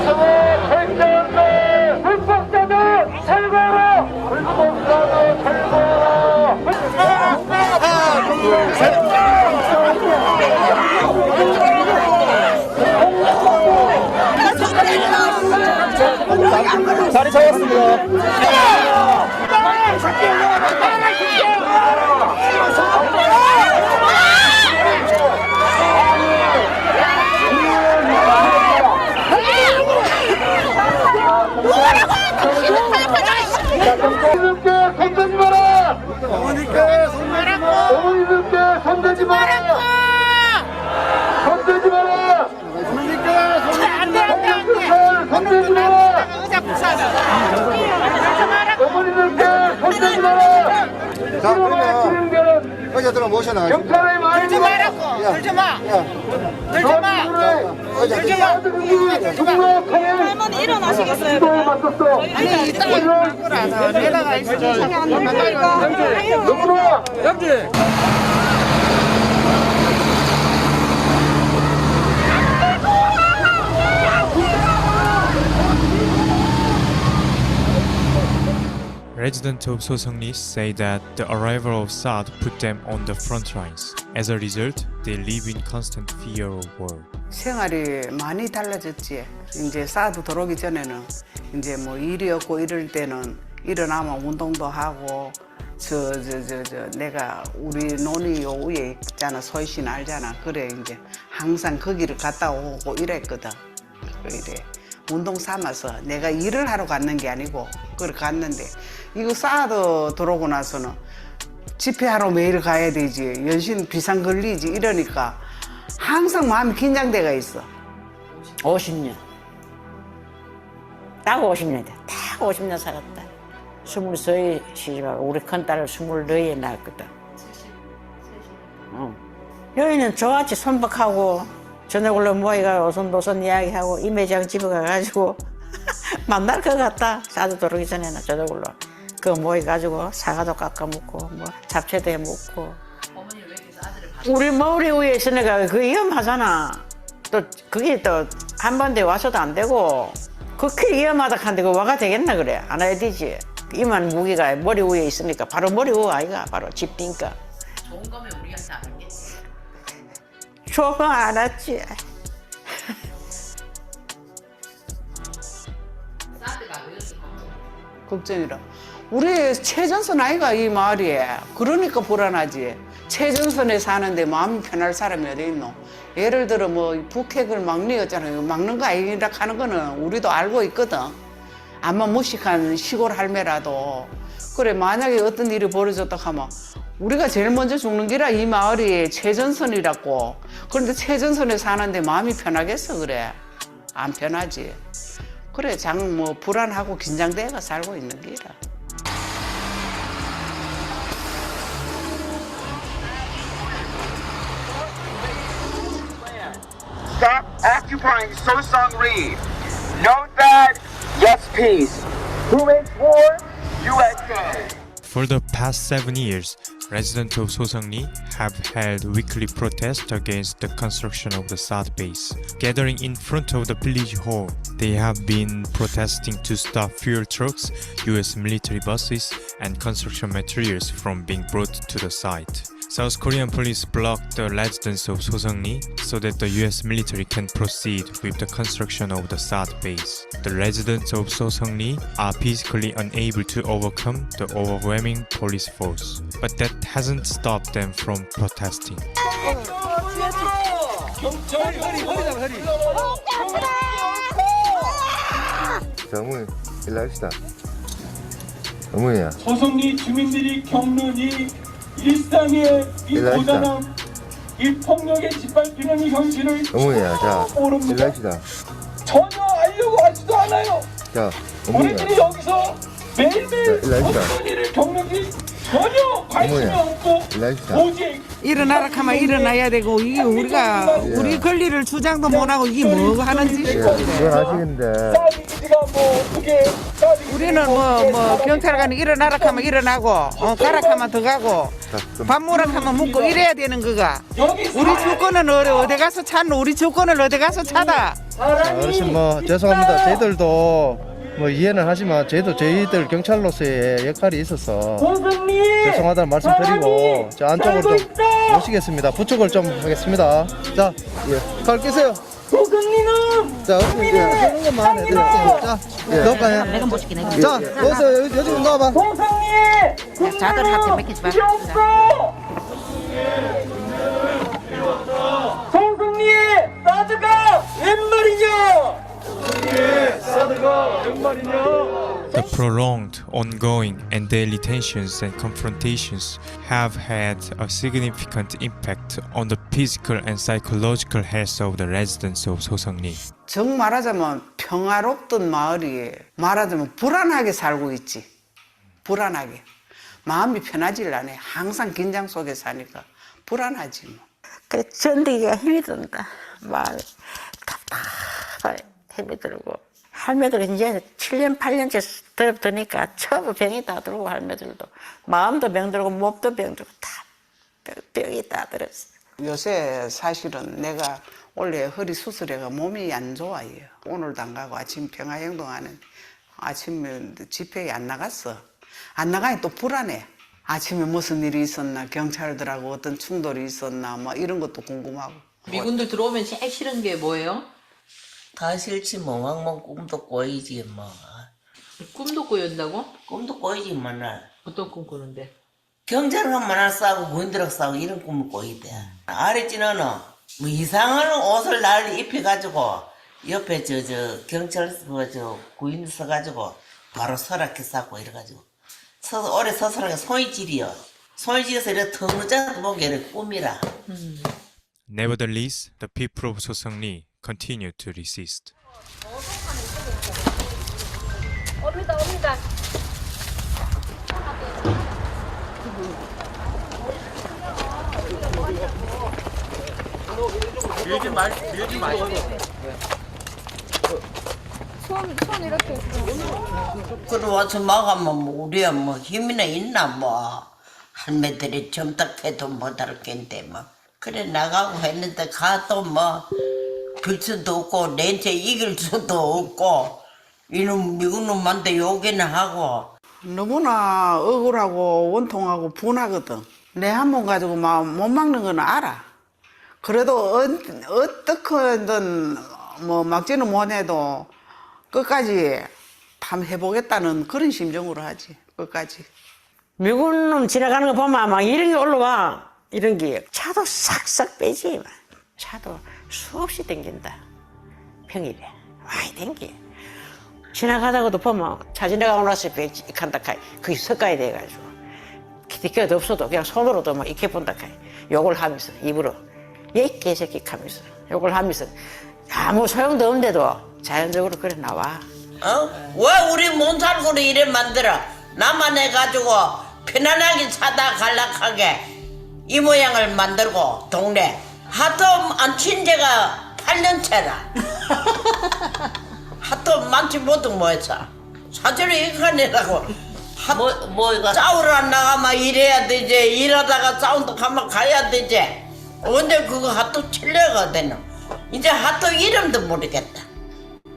철저한데 불법자도 철거하라 불법자도 철거하라 하나 둘셋 자리 잡았습니다. 어머니께 손대지 마라! 어머니께 손대지 마라! 어머니께 손대지 마라! 손대지 마라! 어머니께 손대지 마라! 어머니들께 손대지 마라! 자, 그러면 의자들은 모셔놔. 경찰의 말이 들지 말라고! 들지 마! 들지 마! 들지 마! 할머니 일어나시겠어요? 아니 이따가 바꾸라서 내가 너무나 영지 Residents of So-hee say that the arrival of THAAD put them on the front lines. As a result, they live in constant fear of war. 생활이 많이 달라졌지. 이제 사드 들어오기 전에는 이제 뭐 일이 없고 이럴 때는 일어나면 운동도 하고 내가 우리 논이 요 위에 있잖아. 소희씨는 알잖아. 그래 이제 항상 거기를 갔다 오고 이랬거든. 이래 운동 삼아서 내가 일을 하러 갔는 게 아니고 그래 갔는데 이거 사드 들어오고 나서는 집회하러 매일 가야 되지. 연신 비상 걸리지 이러니까 항상 마음이 긴장돼가 있어. 50년. 딱 50년 돼. 딱 50년 살았다. 23에 시집하고 우리 큰딸을 24에 낳았거든. 여기는 저같이 손박하고 저녁으로 모이가 오손도손 이야기하고 임회장 집에 가가지고 만날 것 같다. 사드 들어오기 전에는 저녁으로 그 모여가지고 사과도 깎아 먹고 뭐 잡채도 해 먹고. 우리 머리 위에 있으니까 그 위험하잖아. 또 그게 또 한반도에 와서도 안 되고 그렇게 위험하다 한데 그 와가 되겠나 그래. 안 해야 되지. 이만 무기가 머리 위에 있으니까 바로 머리 위에 아이가 바로 집니까. 좋은 거면 우리한테 안 하겠지. 좋은 거 안 왔지. 걱정이라. 우리 최전선 아이가 이 마을이. 그러니까 불안하지. 최전선에 사는데 마음이 편할 사람이 어디 있노? 예를 들어 뭐 북핵을 막는 막는 거 아니라 하는 거는 우리도 알고 있거든. 아마 무식한 시골 할매라도 그래 만약에 어떤 일이 벌어졌다 하면 우리가 제일 먼저 죽는 기라 이 마을이 최전선이라고. 그런데 최전선에 사는데 마음이 편하겠어 그래? 안 편하지. 그래 뭐 불안하고 긴장돼가 살고 있는 기라. Stop occupying So-hee. No that, yes peace. Who makes war? USA. For the past 7 years, residents of So-hee have held weekly protests against the construction of the South base. Gathering in front of the village hall, they have been protesting to stop fuel trucks, US military buses, and construction materials from being brought to the site. South Korean police blocked the residents of So-hee so that the US military can proceed with the construction of the South base. The residents of So-hee are physically unable to overcome the overwhelming police force, but that hasn't stopped them from protesting. 자, 어머니, 일로 합시다. 어머니야. So-hee 주민들이 겪는 이 일상의 이 고단함, 이 폭력에 짓밟히는 이 현실을 어머니야, 자, 모릅니다. 일로 합시다. 전혀 알려고 하지도 않아요. 자, 어머니야. 우리들이 여기서 매일매일 자, 일로 합시다. 어떤 일을 겪는지 전혀 관심이 어머니야, 없고 일로 합시다. 오직 일어나라 하면 일어나야 되고 이게 우리가 우리 권리를 주장도 못하고 이게 뭐 하는 짓이고 그건 아시겠는데. 우리는 뭐 경찰관이 일어나라 하면 일어나고 가라 하면 더 가고 밥 먹으라 하면 먹고 이래야 되는 거가. 우리 주권은 어디 가서 찾노? 우리 주권을 어디 가서 찾아? 어르신 뭐 죄송합니다. 저희들도 뭐 이해는 하지만 저희들 경찰로서의 역할이 있어서 죄송하다는 말씀 드리고 저 안쪽으로 좀 모시겠습니다. 부축을 좀 하겠습니다. 자, 칼 끼세요. 자, 하는 것만 해드릴게요. 자, 넣을까요? 내가 못 시키네. 자, 넣으세요. 여기 좀 넣어봐. 자들 한테 맡기지 마. So-hee 사드가 웬 말이냐? The prolonged, ongoing, and daily tensions and confrontations have had a significant impact on the physical and psychological health of the residents of So-hee. 정 말하자면 평화롭던 마을이 말하자면 불안하게 살고 있지. 불안하게. 마음이 편하질 않아. 항상 긴장 속에 사니까 불안하지 뭐. 그래 견디기가 힘이 든다. 말 답답하게 힘이 들고 할매들 이제 7년 8년째 드니까 처음 병이 다 들고 할매들도 마음도 병 들고 몸도 병 들고 다 병이 다 들었어. 요새 사실은 내가 원래 허리 수술해가 몸이 안 좋아요. 오늘도 안 가고 아침 평화행동하는 아침에 집회에 안 나갔어. 안 나가니 또 불안해. 아침에 무슨 일이 있었나, 경찰들하고 어떤 충돌이 있었나, 뭐 이런 것도 궁금하고. 미군들 들어오면 제일 싫은 게 뭐예요? 다 싫지 뭐. 왕만 꿈도 꼬이지 뭐. 꿈도 꾸였다고? 꿈도 꼬이지 맨날. 어떤 꿈 꾸는데? 경찰하고 만날 싸우고 군인들하고 싸우고 이런 꿈을 꼬이대. 아래찌는 뭐 이상한 옷을 날 입혀가지고 옆에 저 경찰 구인 서가지고 바로 서랍게 싸고 이래가지고 서서 오래 서서라게 손이 지리요. 손이 지어서 이렇게 텅어져서 보게 이렇게 꿈이라. Nevertheless, the people of So-hee continue to resist. 옵니다. 밀지 마시고. 손 이렇게. 그래 와서 막으면 뭐 우리야 뭐 힘이나 있나 뭐. 할매들이 점딱해도 못할 겐데 뭐. 그래 나가고 했는데 가도 뭐 빌 수도 없고 내한테 이길 수도 없고 이놈 미국 놈한테 욕이나 하고. 너무나 억울하고 원통하고 분하거든. 내 한 번 가지고 막 못 막는 건 알아. 그래도 어떻게든 뭐 막지는 못해도 끝까지 한번 해보겠다는 그런 심정으로 하지. 끝까지. 미군 놈 지나가는 거 보면 막 이런 게 올라와. 이런 게 차도 싹싹 빼지. 차도 수없이 댕긴다. 평일에 많이 댕겨. 지나가다가도 보면 차 지나가고 나서 간다 카이 그게 섞어야 돼가지고 기대가 없어도 그냥 손으로도 막 익혀 본다 카이 욕을 하면서 입으로 얘 개새끼 하면서 욕을 하면서 아무 소용도 없는데도 자연적으로 그래 나와. 왜 우리 몬살고를 이래 만들어? 나만 해가지고 편안하게 사다 갈락하게 이 모양을 만들고 동네 하도 안 친 지가 8년째라. 하도 많지 못한 뭐했어. 사전에 이간이라고. 뭐가 싸우러 안 나가면 일해야 되지. 일하다가 싸운다 가면 가야 되지. 언제 그거 하도 칠려가 되노. 이제 하도 이름도 모르겠다.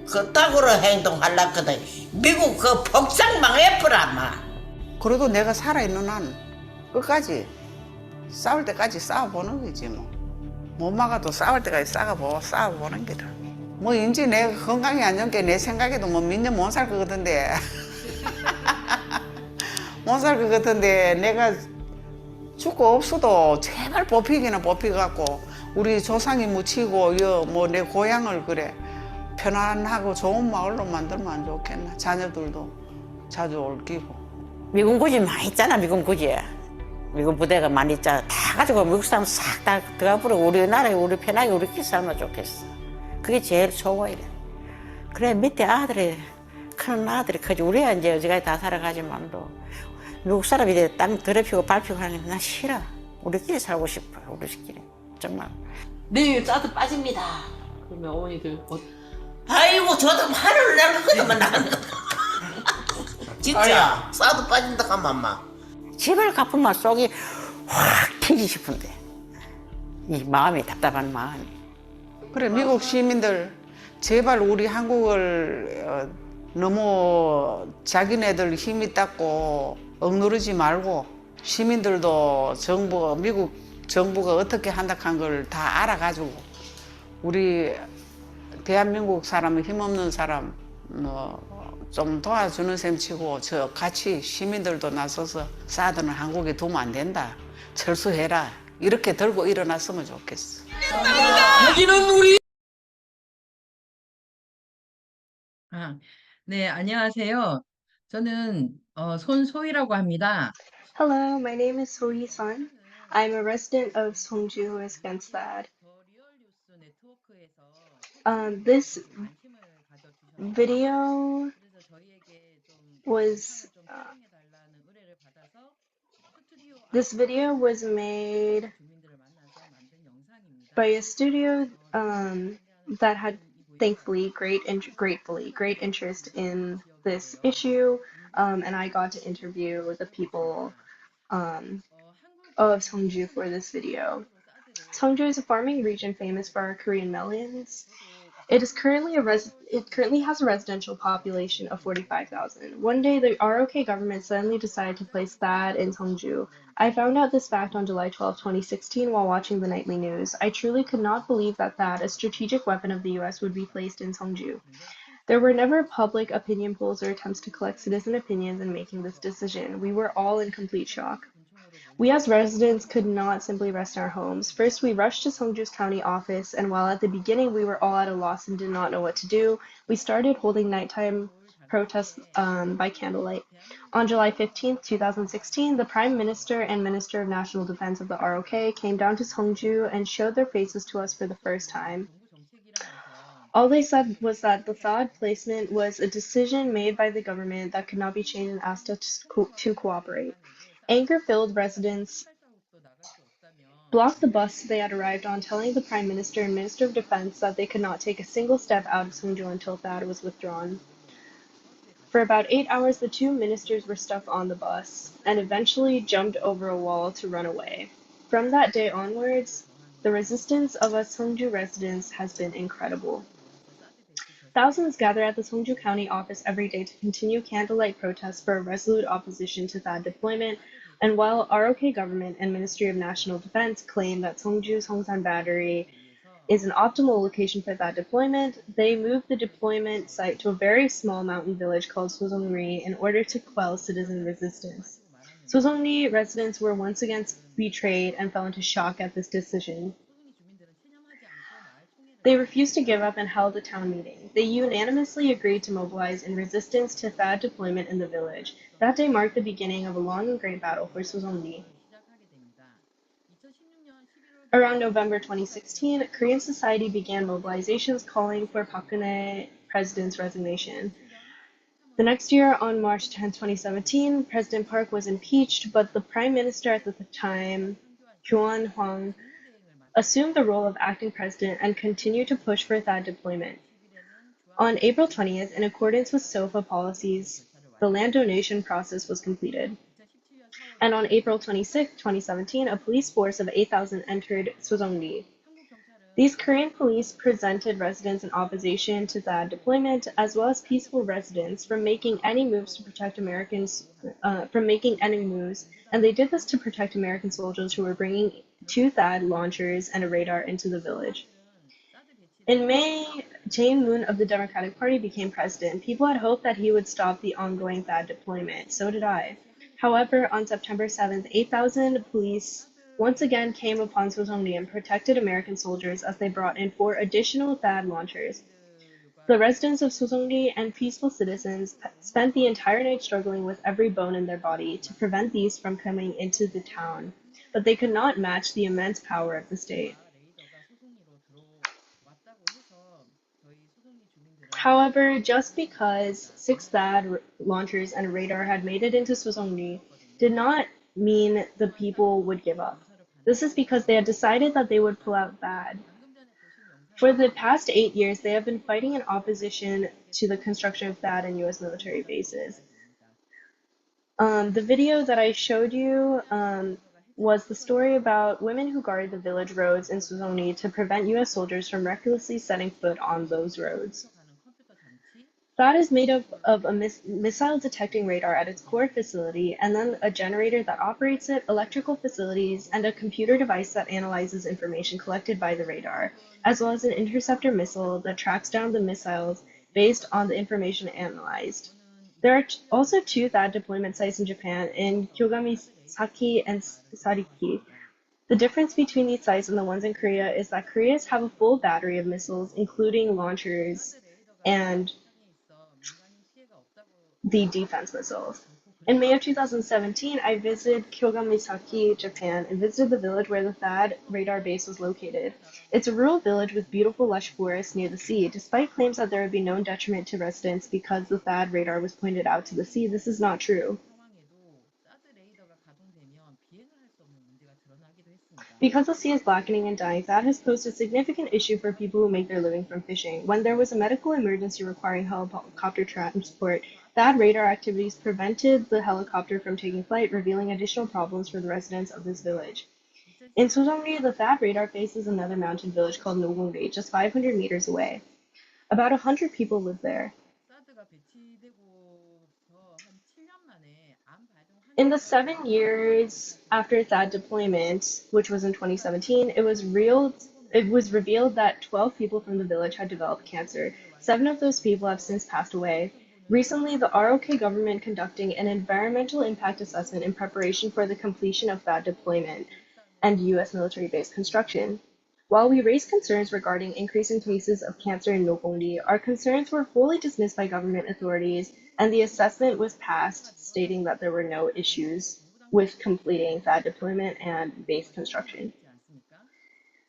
그따구로 행동하려거든. 미국 그 복상 망해버려 아마. 그래도 내가 살아있는 한 끝까지 싸울 때까지 싸워보는 거지 뭐. 못 막아도 싸울 때까지 싸워보는 게다. 뭐 인지 내가 건강이 안 좋게 내 생각에도 뭐 몇 년 못 살 것 같은데 못 살 것 같은데 내가 죽고 없어도 제발 뽑히기는 뽑혀갖고 우리 조상이 묻히고 뭐 내 고향을 그래 편안하고 좋은 마을로 만들면 안 좋겠나. 자녀들도 자주 옮기고. 미군 구지 많이 있잖아. 미군 구지에 미군 부대가 많이 있잖아. 다 가지고 미국 사람 싹 다 들어가 버리고 우리나라에 우리 편하게 우리끼리 살면 좋겠어. 그게 제일 좋아 이래. 그래 밑에 아들이 큰 아들이 크지. 우리야 이제 어지간히 다 살아가지만도 미국 사람이 이제 땀 더럽히고 밟히고 하는 게 난 싫어. 우리끼리 살고 싶어. 우리끼리 정말. 내일 짜도 빠집니다. 그러면 어머니들 아이고 저도 화를 내거든만 나는. 진짜 싸도 빠진다 가만 막. 제발 갚으면 속이 확 튀기 싶은데 이 마음이 답답한 마음이. 그래 미국 시민들 제발 우리 한국을 너무 자기네들 힘이 닦고 억누르지 말고 시민들도 미국 정부가 어떻게 한다는 걸 다 알아가지고 우리 대한민국 사람 힘없는 사람 뭐 좀 도와주는 셈 치고 저 같이 시민들도 나서서 사드는 한국에 두면 안 된다. 철수해라. 이렇게 들고 일어났으면 좋겠어. 여기는 우리. 네, 안녕하세요. 저는 손소희라고 합니다. Hello, my name is So-hee Sun. I'm a resident of Sungju who is against that. This video was made by a studio that had thankfully great interest in this issue, and I got to interview the people of Sungju for this video. Sungju is a farming region famous for our Korean melons. It currently has a residential population of 45,000. One day, the ROK government suddenly decided to place THAAD in Sungju. I found out this fact on July 12, 2016, while watching the nightly news. I truly could not believe that THAAD, a strategic weapon of the US, would be placed in Sungju. There were never public opinion polls or attempts to collect citizen opinions in making this decision. We were all in complete shock. We as residents could not simply rest in our homes. First, we rushed to Sungju's county office, and while at the beginning we were all at a loss and did not know what to do, we started holding nighttime protests by candlelight. On July 15, 2016, the Prime Minister and Minister of National Defense of the ROK came down to Sungju and showed their faces to us for the first time. All they said was that the THAAD placement was a decision made by the government that could not be changed and asked us to cooperate. Anger-filled residents blocked the bus they had arrived on, telling the Prime Minister and Minister of Defense that they could not take a single step out of Sungju until THAAD was withdrawn. For about 8 hours, the two ministers were stuck on the bus and eventually jumped over a wall to run away. From that day onwards, the resistance of us Sungju residents has been incredible. Thousands gather at the Sungju County office every day to continue candlelight protests for a resolute opposition to THAAD deployment, and while ROK government and Ministry of National Defense claim that Sungju's Hongsan Battery is an optimal location for THAAD deployment, they moved the deployment site to a very small mountain village called Sojongri in order to quell citizen resistance. So-hee residents were once again betrayed and fell into shock at this decision. They refused to give up and held a town meeting. They unanimously agreed to mobilize in resistance to THAAD deployment in the village. That day marked the beginning of a long and great battle for So-hee. Around November 2016, Korean society began mobilizations calling for Park Geun-hye president's resignation. The next year, on March 10, 2017, President Park was impeached, but the prime minister at the time, Kyung assumed the role of acting president and continued to push for THAAD deployment. On April 20th, in accordance with SOFA policies, the land donation process was completed. And on April 26, 2017, a police force of 8,000 entered So-hee. These Korean police prevented residents in opposition to THAAD deployment, as well as peaceful residents, from making any moves to protect Americans, and they did this to protect American soldiers who were bringing 2 THAAD launchers and a radar into the village. In May, Jae-moon of the Democratic Party became president. People had hoped that he would stop the ongoing THAAD deployment. So did I. However, on September 7th, 8,000 police once again came upon So-hee and protected American soldiers as they brought in 4 additional THAAD launchers. The residents of So-hee and peaceful citizens spent the entire night struggling with every bone in their body to prevent these from coming into the town, but they could not match the immense power of the state. However, just because 6 THAAD launchers and a radar had made it into So-hee did not mean the people would give up. This is because they had decided that they would pull out THAAD. For the past 8 years, they have been fighting in opposition to the construction of THAAD in U.S. military bases. The video that I showed you was the story about women who guarded the village roads in So-hee to prevent U.S. soldiers from recklessly setting foot on those roads. THAAD is made up of a missile detecting radar at its core facility, and then a generator that operates it, electrical facilities, and a computer device that analyzes information collected by the radar, as well as an interceptor missile that tracks down the missiles based on the information analyzed. There are also 2 THAAD deployment sites in Japan, in Kyogami-saki and Sariki. The difference between these sites and the ones in Korea is that Koreans have a full battery of missiles, including launchers and the defense missiles. In May of 2017, I visited Kyogami-saki, Japan, and visited the village where the THAAD radar base was located. It's a rural village with beautiful lush forests near the sea. Despite claims that there would be no detriment to residents because the THAAD radar was pointed out to the sea, this is not true. Because the sea is blackening and dying, THAAD has posed a significant issue for people who make their living from fishing. When there was a medical emergency requiring helicopter transport, THAAD radar activities prevented the helicopter from taking flight, revealing additional problems for the residents of this village. In So-hee, the THAAD radar faces another mountain village called Nogungri, just 500 meters away. About 100 people live there. In the 7 years after THAAD deployment, which was in 2017, it was revealed that 12 people from the village had developed cancer. 7 of those people have since passed away. Recently, the ROK government conducting an environmental impact assessment in preparation for the completion of THAAD deployment and U.S. military-based construction. While we raised concerns regarding increasing cases of cancer in Nogungri, our concerns were fully dismissed by government authorities, and the assessment was passed, stating that there were no issues with completing THAAD deployment and base construction.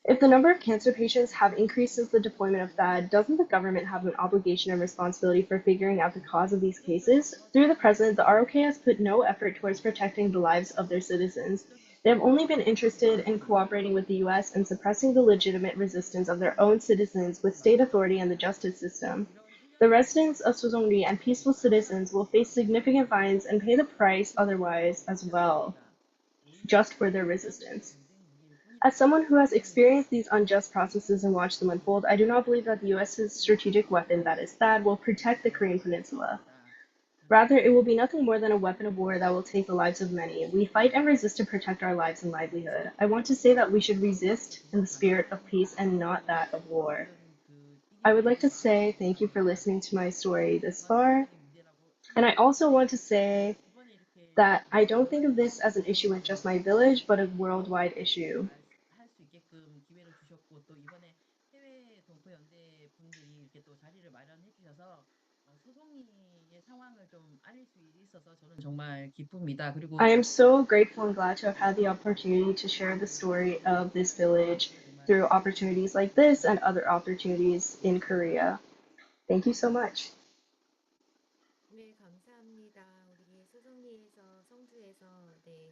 If the number of cancer patients have increased since the deployment of THAAD, doesn't the government have an obligation and responsibility for figuring out the cause of these cases? Through the president, the ROK has put no effort towards protecting the lives of their citizens. They have only been interested in cooperating with the U.S. and suppressing the legitimate resistance of their own citizens with state authority and the justice system. The residents of So-hee and peaceful citizens will face significant fines and pay the price otherwise as well, just for their resistance. As someone who has experienced these unjust processes and watched them unfold, I do not believe that the U.S.'s strategic weapon, that is THAAD, will protect the Korean Peninsula. Rather, it will be nothing more than a weapon of war that will take the lives of many. We fight and resist to protect our lives and livelihood. I want to say that we should resist in the spirit of peace and not that of war. I would like to say thank you for listening to my story this far. And I also want to say that I don't think of this as an issue with just my village, but a worldwide issue. 할 수 있게끔 기회를 주셨고 또 이번에 해외 동포 연대 분들이 이렇게 또 자리를 마련해 주셔서 소송이의 상황을 좀 알릴 수 있어서 저는 정말 기쁩니다. 그리고 I am so grateful and glad to have had the opportunity to share the story of this village through opportunities like this and other opportunities in Korea. Thank you so much. 네, 감사합니다. 우리 소송리에서 성주에서 그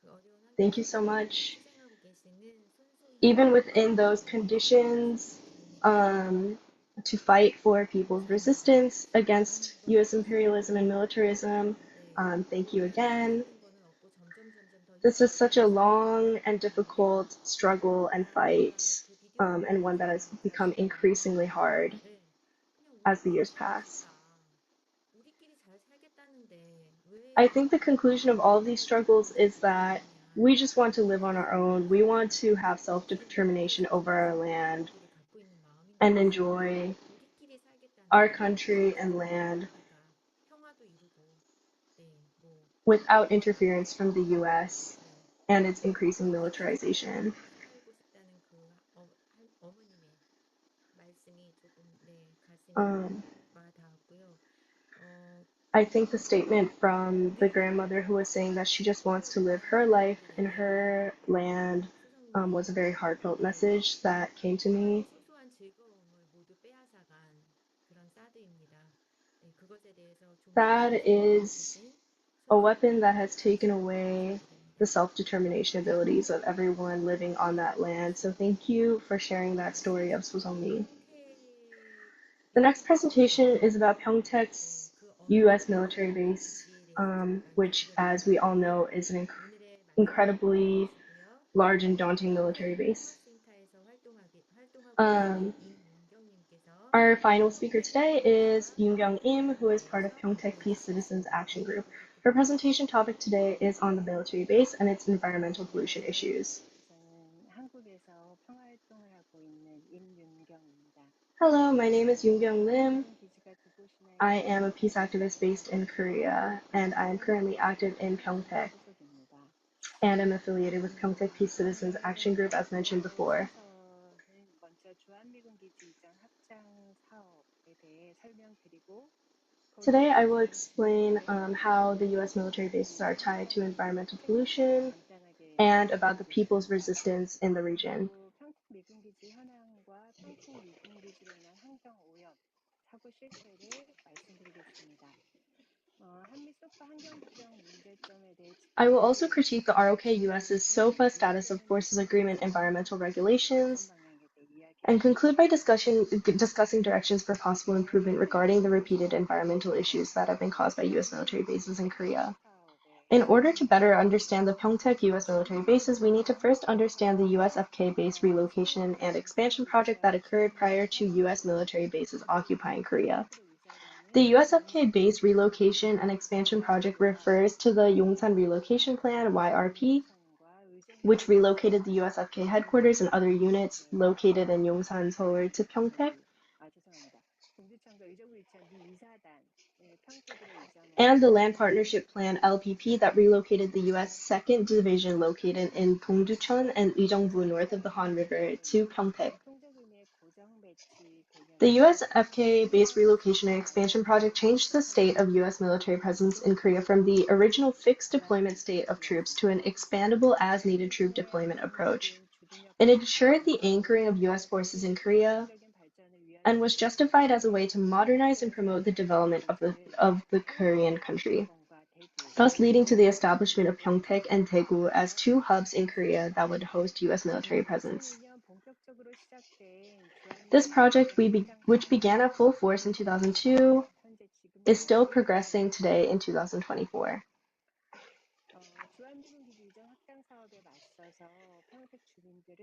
어려운 Thank you so much. 희생하고 계시는 Even within those conditions, to fight for people's resistance against U.S. imperialism and militarism. Thank you again. This is such a long and difficult struggle and fight, and one that has become increasingly hard as the years pass. I think the conclusion of all of these struggles is that we just want to live on our own. We want to have self-determination over our land and enjoy our country and land without interference from the U.S. and its increasing militarization. I think the statement from the grandmother who was saying that she just wants to live her life in her land was a very heartfelt message that came to me. That is a weapon that has taken away the self-determination abilities of everyone living on that land. So thank you for sharing that story of Sung-hee. The next presentation is about Pyeongtaek's U.S. military base, which, as we all know, is an incredibly large and daunting military base. Our final speaker today is Yoon-kyung, who is part of Pyeongtaek Peace Citizens Action Group. Her presentation topic today is on the military base and its environmental pollution issues. Hello, my name is Yoon-kyung. I am a peace activist based in Korea, and I am currently active in Pyeongtaek, and I'm affiliated with Pyeongtaek Peace Citizens Action Group, as mentioned before. Today I will explain how the U.S. military bases are tied to environmental pollution and about the people's resistance in the region. I will also critique the ROK-US's SOFA status of forces agreement environmental regulations and conclude by discussing directions for possible improvement regarding the repeated environmental issues that have been caused by U.S. military bases in Korea. In order to better understand the Pyeongtaek U.S. military bases, we need to first understand the USFK base relocation and expansion project that occurred prior to U.S. military bases occupying Korea. The USFK base relocation and expansion project refers to the Yongsan Relocation Plan, YRP, which relocated the USFK headquarters and other units located in Yongsan, Seoul to Pyeongtaek, and the Land Partnership Plan, LPP, that relocated the U.S. 2nd Division located in Dongducheon and Ujeongbu north of the Han River to Pyeongtaek. The USFK base relocation and expansion project changed the state of U.S. military presence in Korea from the original fixed deployment state of troops to an expandable as-needed troop deployment approach. It ensured the anchoring of U.S. forces in Korea and was justified as a way to modernize and promote the development of the Korean country, thus leading to the establishment of Pyeongtaek and Daegu as two hubs in Korea that would host U.S. military presence. This project, which began at full force in 2002, is still progressing today in 2024.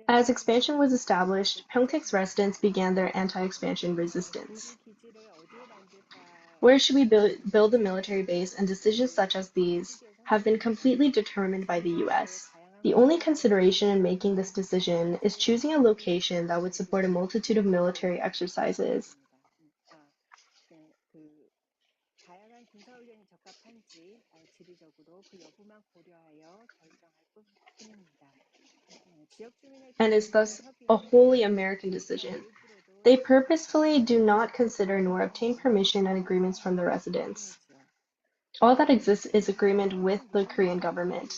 As expansion was established, Pyeongtaek's residents began their anti-expansion resistance. Where should we build a military base, and decisions such as these have been completely determined by the U.S. The only consideration in making this decision is choosing a location that would support a multitude of military exercises. and is thus a wholly American decision. They purposefully do not consider nor obtain permission and agreements from the residents. All that exists is agreement with the Korean government.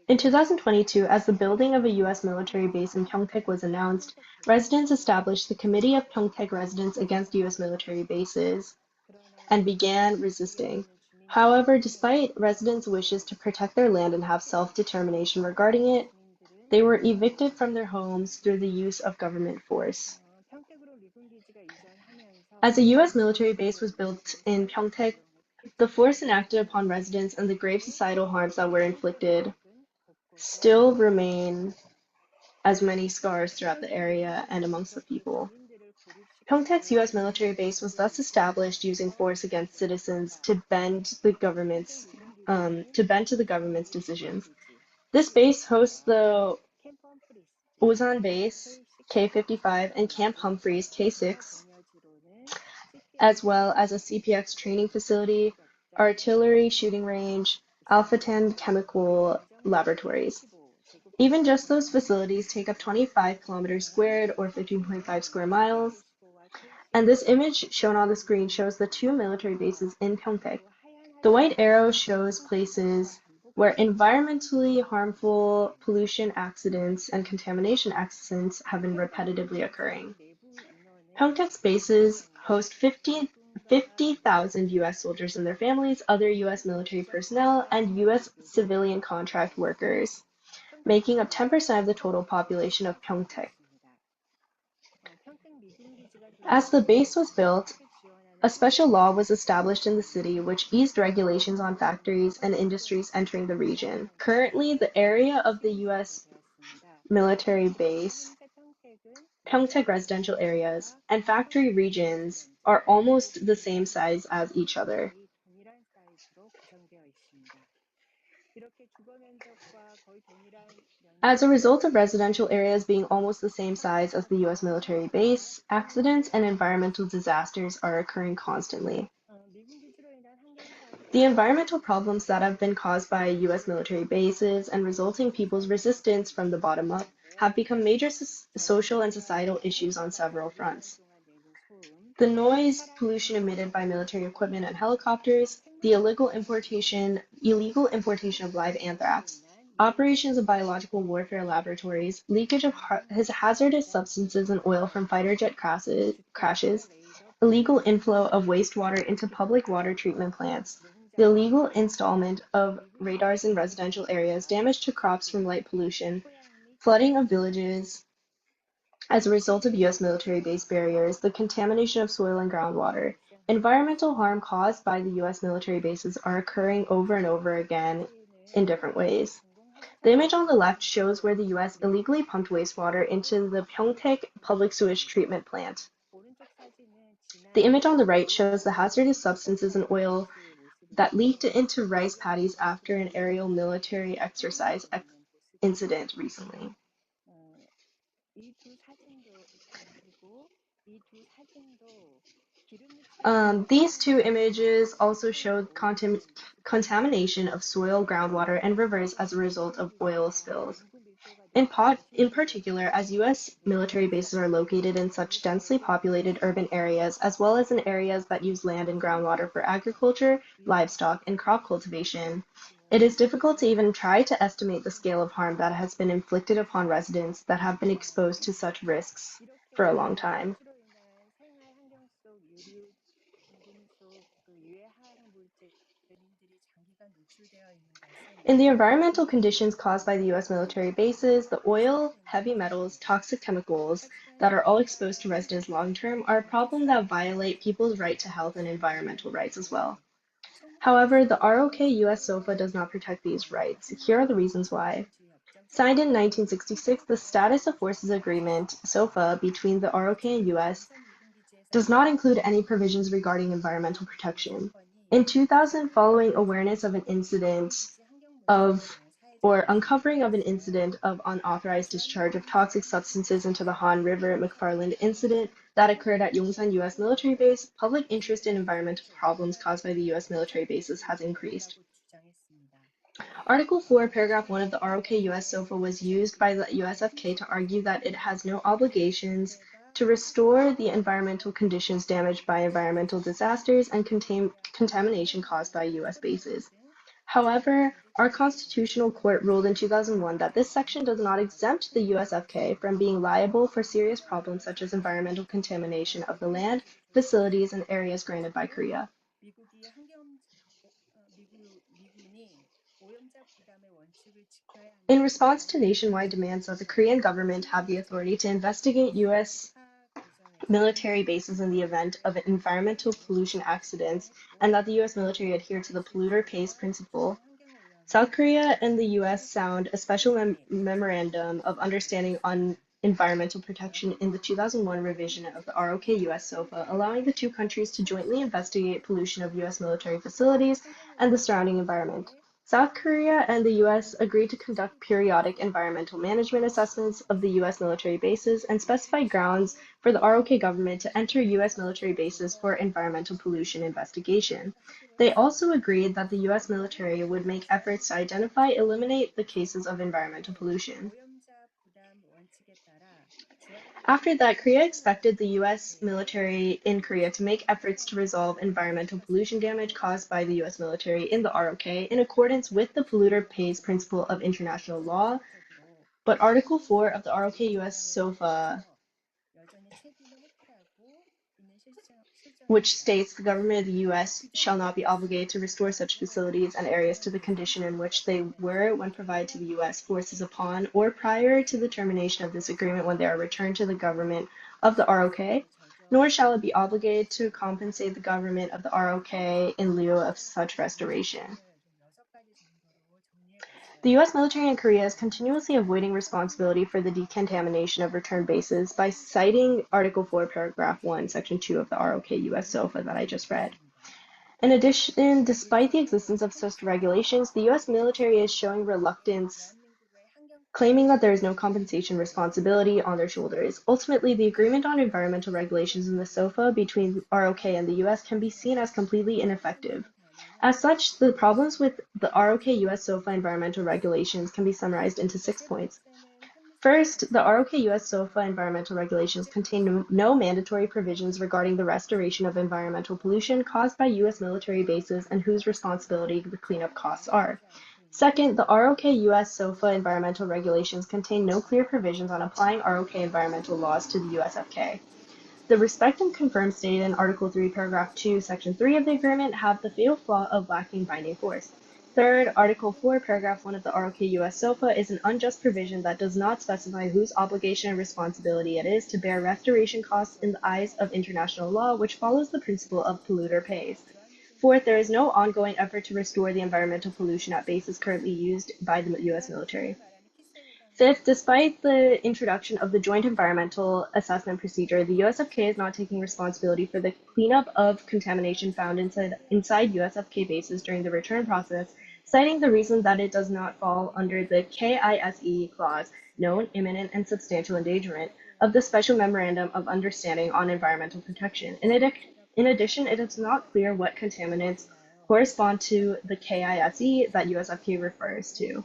In 2022, as the building of a U.S. military base in Pyeongtaek was announced, residents established the Committee of Pyeongtaek Residents Against U.S. Military Bases and began resisting. However, despite residents' wishes to protect their land and have self-determination regarding it, they were evicted from their homes through the use of government force. As a U.S. military base was built in Pyeongtaek, the force enacted upon residents and the grave societal harms that were inflicted still remain as many scars throughout the area and amongst the people. Pyeongtaek's U.S. military base was thus established using force against citizens to bend to the government's decisions. This base hosts the Osan Base K-55 and Camp Humphreys K-6, as well as a CPX training facility, artillery shooting range, Alpha-10 chemical laboratories. Even just those facilities take up 25 kilometers squared or 15.5 square miles. And this image shown on the screen shows the two military bases in Pyeongtaek. The white arrow shows places where environmentally harmful pollution accidents and contamination accidents have been repetitively occurring. Pyeongtaek's bases host 50,000 U.S. soldiers and their families, other U.S. military personnel, and U.S. civilian contract workers, making up 10% of the total population of Pyeongtaek. As the base was built, a special law was established in the city which eased regulations on factories and industries entering the region. Currently, the area of the U.S. military base, Pyeongtaek residential areas, and factory regions are almost the same size as each other. As a result of residential areas being almost the same size as the U.S. military base, accidents and environmental disasters are occurring constantly. The environmental problems that have been caused by U.S. military bases and resulting people's resistance from the bottom up have become major social and societal issues on several fronts. The noise pollution emitted by military equipment and helicopters, the illegal importation of live anthrax, operations of biological warfare laboratories, leakage of hazardous substances and oil from fighter jet crashes, illegal inflow of wastewater into public water treatment plants, the illegal installment of radars in residential areas, damage to crops from light pollution, flooding of villages as a result of U.S. military base barriers, the contamination of soil and groundwater. Environmental harm caused by the U.S. military bases are occurring over and over again in different ways. The image on the left shows where the U.S. illegally pumped wastewater into the Pyeongtaek public sewage treatment plant. The image on the right shows the hazardous substances and oil that leaked into rice paddies after an aerial military exercise incident recently. These two images also showed contamination of soil, groundwater, and rivers as a result of oil spills. In particular, as U.S. military bases are located in such densely populated urban areas, as well as in areas that use land and groundwater for agriculture, livestock, and crop cultivation, it is difficult to even try to estimate the scale of harm that has been inflicted upon residents that have been exposed to such risks for a long time. In the environmental conditions caused by the U.S. military bases, the oil, heavy metals, toxic chemicals that are all exposed to residents long-term are a problem that violate people's right to health and environmental rights as well. However, the ROK U.S. SOFA does not protect these rights. Here are the reasons why. Signed in 1966, the Status of Forces Agreement, SOFA, between the ROK and U.S. does not include any provisions regarding environmental protection. In 2000, following awareness of an incident uncovering of an incident of unauthorized discharge of toxic substances into the Han River McFarland incident that occurred at Yongsan U.S. military base, public interest in environmental problems caused by the U.S. military bases has increased. Article 4, paragraph 1 of the ROK-US SOFA was used by the USFK to argue that it has no obligations to restore the environmental conditions damaged by environmental disasters and contamination caused by US bases. However, our Constitutional Court ruled in 2001 that this section does not exempt the USFK from being liable for serious problems such as environmental contamination of the land, facilities, and areas granted by Korea. In response to nationwide demands that the Korean government have the authority to investigate U.S. military bases in the event of environmental pollution accidents and that the U.S. military adhere to the polluter pays principle, South Korea and the U.S. signed a special memorandum of understanding on environmental protection in the 2001 revision of the ROK-US SOFA, allowing the two countries to jointly investigate pollution of U.S. military facilities and the surrounding environment. South Korea and the U.S. agreed to conduct periodic environmental management assessments of the U.S. military bases and specify grounds for the ROK government to enter U.S. military bases for environmental pollution investigation. They also agreed that the U.S. military would make efforts to identify and eliminate the cases of environmental pollution. After that, Korea expected the U.S. military in Korea to make efforts to resolve environmental pollution damage caused by the U.S. military in the ROK in accordance with the polluter pays principle of international law, but Article 4 of the ROK-US SOFA, which states the government of the U.S. shall not be obligated to restore such facilities and areas to the condition in which they were when provided to the U.S. forces upon or prior to the termination of this agreement when they are returned to the government of the ROK, nor shall it be obligated to compensate the government of the ROK in lieu of such restoration. The U.S. military in Korea is continuously avoiding responsibility for the decontamination of returned bases by citing Article 4, Paragraph 1, Section 2 of the ROK-US SOFA that I just read. In addition, despite the existence of such regulations, the U.S. military is showing reluctance, claiming that there is no compensation responsibility on their shoulders. Ultimately, the agreement on environmental regulations in the SOFA between ROK and the U.S. can be seen as completely ineffective. As such, the problems with the ROK-US SOFA environmental regulations can be summarized into 6 points. First, the ROK-US SOFA environmental regulations contain no mandatory provisions regarding the restoration of environmental pollution caused by U.S. military bases and whose responsibility the cleanup costs are. Second, the ROK-US SOFA environmental regulations contain no clear provisions on applying ROK environmental laws to the USFK. The respect and confirm stated in Article 3, Paragraph 2, Section 3 of the agreement have the fatal flaw of lacking binding force. Third, Article 4, Paragraph 1 of the ROK-US SOFA is an unjust provision that does not specify whose obligation and responsibility it is to bear restoration costs in the eyes of international law, which follows the principle of polluter pays. Fourth, there is no ongoing effort to restore the environmental pollution at bases currently used by the U.S. military. Fifth, despite the introduction of the Joint Environmental Assessment Procedure, the USFK is not taking responsibility for the cleanup of contamination found inside USFK bases during the return process, citing the reason that it does not fall under the KISE clause, known, imminent, and substantial endangerment, of the Special Memorandum of Understanding on Environmental Protection. In addition, it is not clear what contaminants correspond to the KISE that USFK refers to.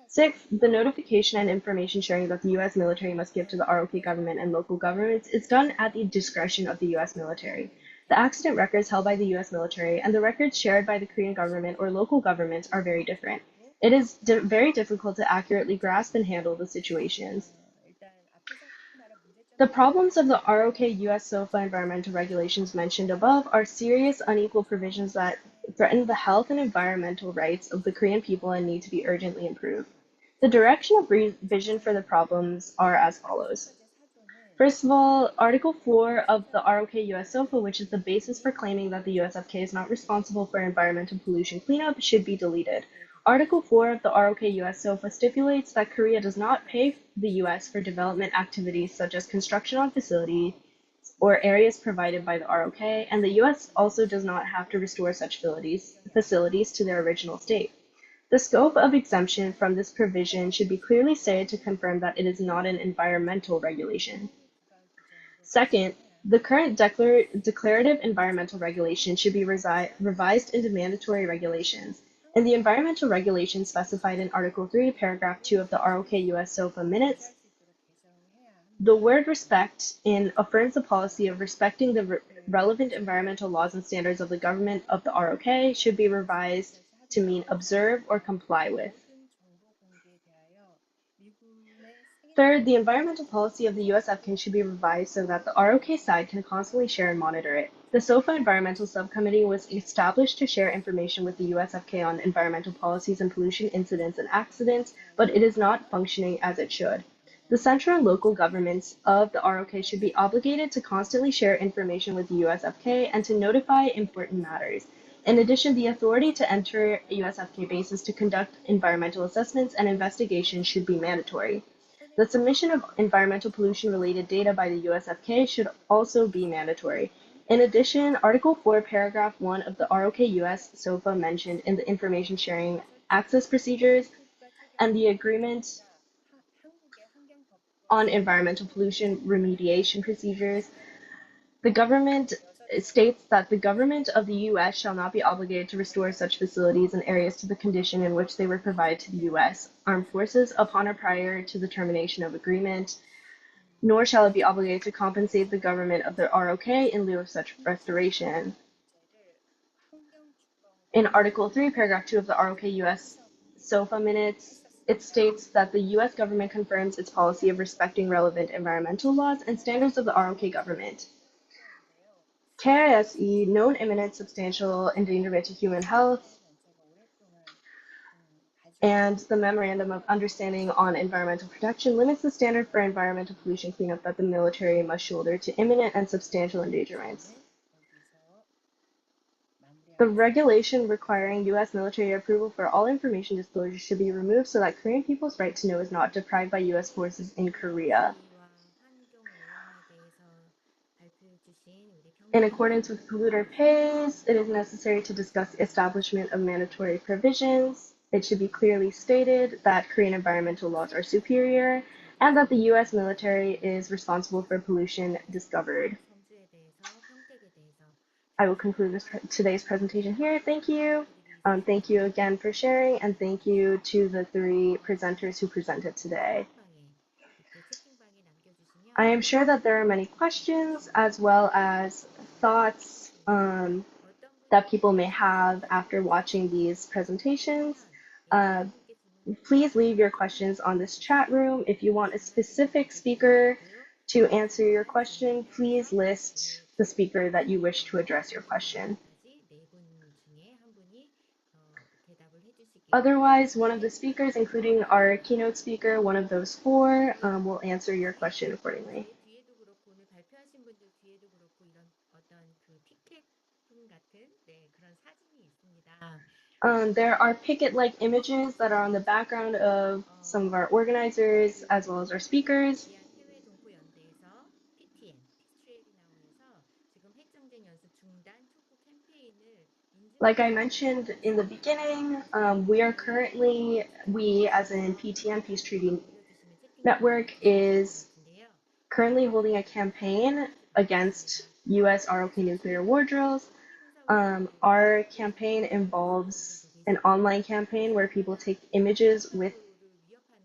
Sixth, the notification and information sharing that the U.S. military must give to the ROK government and local governments is done at the discretion of the U.S. military. The accident records held by the U.S. military and the records shared by the Korean government or local governments are very different. It is very difficult to accurately grasp and handle the situations. The problems of the ROK-US SOFA environmental regulations mentioned above are serious, unequal provisions that threaten the health and environmental rights of the Korean people and need to be urgently improved. The direction of revision for the problems are as follows. First of all, Article 4 of the ROK-US SOFA, which is the basis for claiming that the USFK is not responsible for environmental pollution cleanup, should be deleted. Article 4 of the ROK-US SOFA stipulates that Korea does not pay the U.S. for development activities such as construction on facilities or areas provided by the ROK, and the U.S. also does not have to restore such facilities to their original state. The scope of exemption from this provision should be clearly stated to confirm that it is not an environmental regulation. Second, the current declarative environmental regulation should be revised into mandatory regulations. In the environmental regulations specified in Article 3, Paragraph 2 of the ROK-US SOFA minutes, the word respect affirms the policy of respecting the relevant environmental laws and standards of the government of the ROK should be revised to mean observe or comply with. Third, the environmental policy of the USFK should be revised so that the ROK side can constantly share and monitor it. The SOFA Environmental Subcommittee was established to share information with the USFK on environmental policies and pollution incidents and accidents, but it is not functioning as it should. The central and local governments of the ROK should be obligated to constantly share information with the USFK and to notify important matters. In addition, the authority to enter USFK bases to conduct environmental assessments and investigations should be mandatory. The submission of environmental pollution-related data by the USFK should also be mandatory. In addition, Article 4, Paragraph 1 of the ROK-US SOFA mentioned in the information sharing access procedures and the agreement on environmental pollution remediation procedures, the government states that the government of the U.S. shall not be obligated to restore such facilities and areas to the condition in which they were provided to the U.S. Armed Forces upon or prior to the termination of agreement, nor shall it be obligated to compensate the government of the ROK in lieu of such restoration. In Article 3, Paragraph 2 of the ROK-US SOFA minutes, it states that the U.S. government confirms its policy of respecting relevant environmental laws and standards of the ROK government. KISE, known imminent substantial endangerment to human health, and the Memorandum of Understanding on Environmental Protection limits the standard for environmental pollution cleanup that the military must shoulder to imminent and substantial endangerments. The regulation requiring U.S. military approval for all information disclosure should be removed so that Korean people's right to know is not deprived by U.S. forces in Korea. In accordance with Polluter Pays, it is necessary to discuss the establishment of mandatory provisions. It should be clearly stated that Korean environmental laws are superior and that the U.S. military is responsible for pollution discovered. I will conclude today's presentation here. Thank you. Thank you again for sharing, and thank you to the 3 presenters who presented today. I am sure that there are many questions as well as thoughts that people may have after watching these presentations. Please leave your questions on this chat room. If you want a specific speaker to answer your question, please list the speaker that you wish to address your question. Otherwise, one of the speakers, including our keynote speaker, one of those 4, will answer your question accordingly. There are picket-like images that are on the background of some of our organizers as well as our speakers. Like I mentioned in the beginning, we as in PTN, Peace Treaty Network, is currently holding a campaign against U.S. ROK nuclear war drills. Our campaign involves an online campaign where people take images with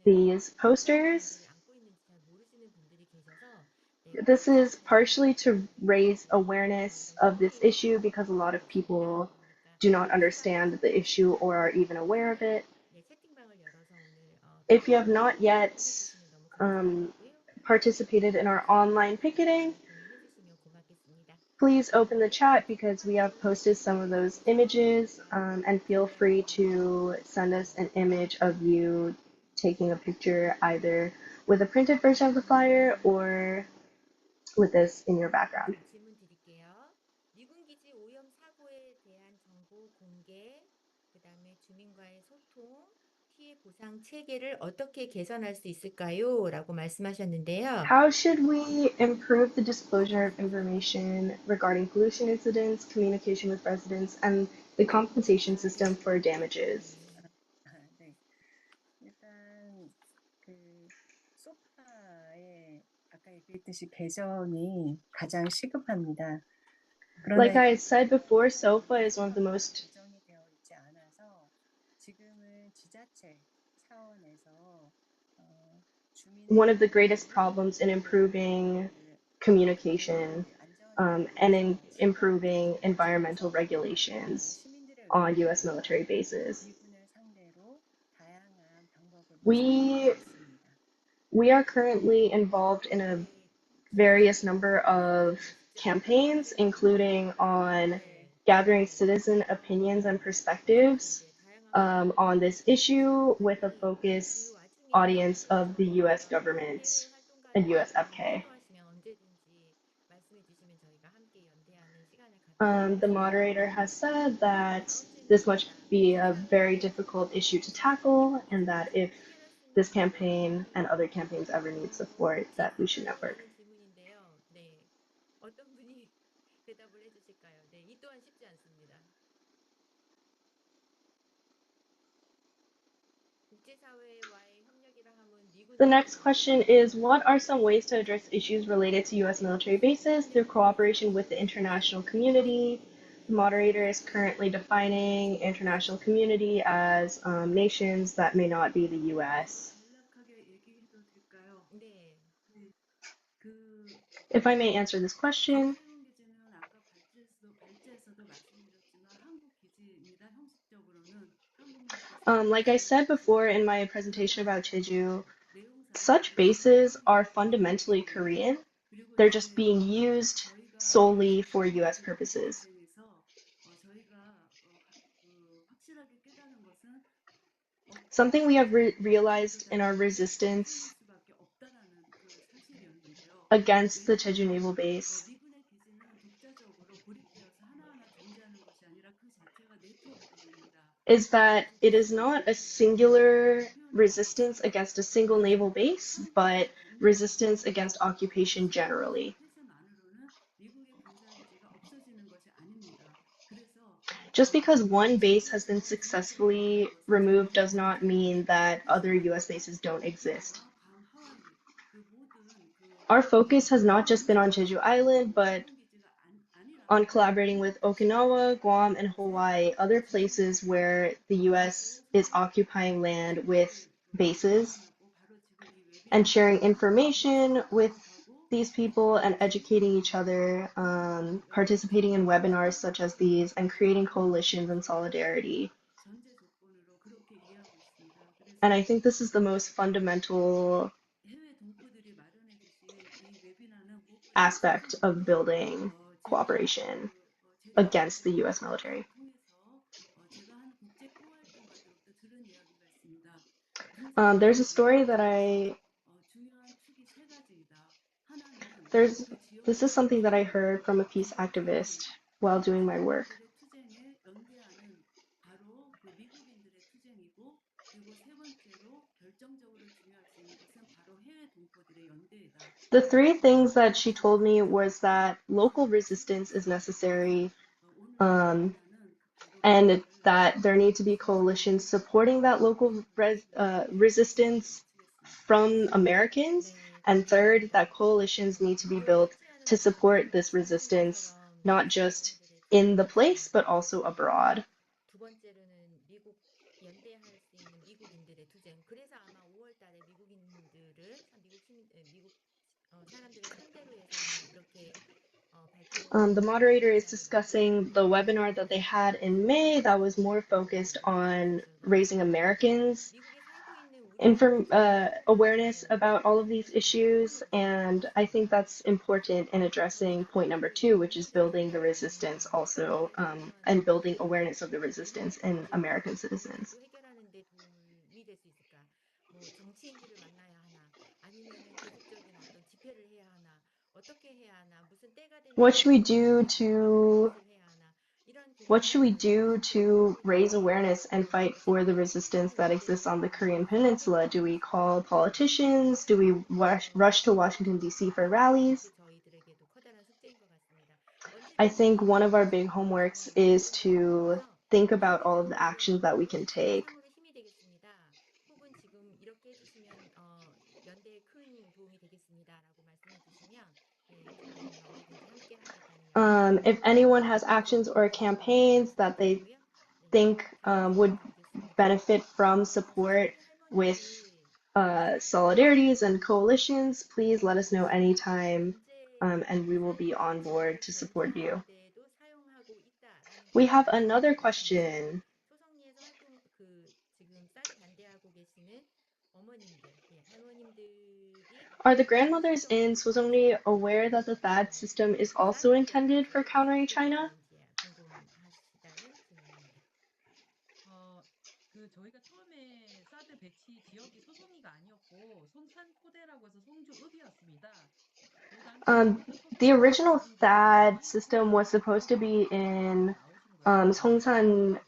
these posters. This is partially to raise awareness of this issue because a lot of people do not understand the issue or are even aware of it. If you have not yet participated in our online picketing, please open the chat because we have posted some of those images, and feel free to send us an image of you taking a picture either with a printed version of the flyer or with this in your background. How should we improve the disclosure of information regarding pollution incidents, communication with residents, and the compensation system for damages? Like I said before, SOFA is one of the most one of the greatest problems in improving communication and in improving environmental regulations on U.S. military bases. We are currently involved in a various number of campaigns, including on gathering citizen opinions and perspectives on this issue with a focus audience of the U.S. government and USFK. The moderator has said that this must be a very difficult issue to tackle, and that if this campaign and other campaigns ever need support, that we should network. The next question is, what are some ways to address issues related to U.S. military bases through cooperation with the international community? The moderator is currently defining international community as nations that may not be the U.S. If I may answer this question. Like I said before in my presentation about Jeju, such bases are fundamentally Korean. They're just being used solely for U.S. purposes. Something we have realized in our resistance against the Jeju Naval Base is that it is not a singular resistance against a single naval base, but resistance against occupation generally. Just because one base has been successfully removed does not mean that other US bases don't exist. Our focus has not just been on Jeju Island, but on collaborating with Okinawa, Guam, and Hawaii, other places where the US is occupying land with bases, and sharing information with these people and educating each other, participating in webinars such as these, and creating coalitions and solidarity. And I think this is the most fundamental aspect of building cooperation against the US military. There's a story that this is something that I heard from a peace activist while doing my work. The three things that she told me was that local resistance is necessary, and that there need to be coalitions supporting that local resistance from Americans, and third, that coalitions need to be built to support this resistance, not just in the place, but also abroad. The moderator is discussing the webinar that they had in May that was more focused on raising Americans' awareness about all of these issues, and I think that's important in addressing point number 2, which is building the resistance also, and building awareness of the resistance in American citizens. What should we do to raise awareness and fight for the resistance that exists on the Korean Peninsula? Do we call politicians? Do we rush to Washington, D.C. for rallies? I think one of our big homeworks is to think about all of the actions that we can take. If anyone has actions or campaigns that they think would benefit from support with solidarities and coalitions, please let us know anytime, and we will be on board to support you. We have another question. Are the grandmothers in So-hee aware that the THAAD system is also intended for countering China? 저희가 처음에 사드 배치 지역이 소송이가 아니었고 송산포대라고 해서 송주읍이었습니다. The original THAAD system was supposed to be in Songsan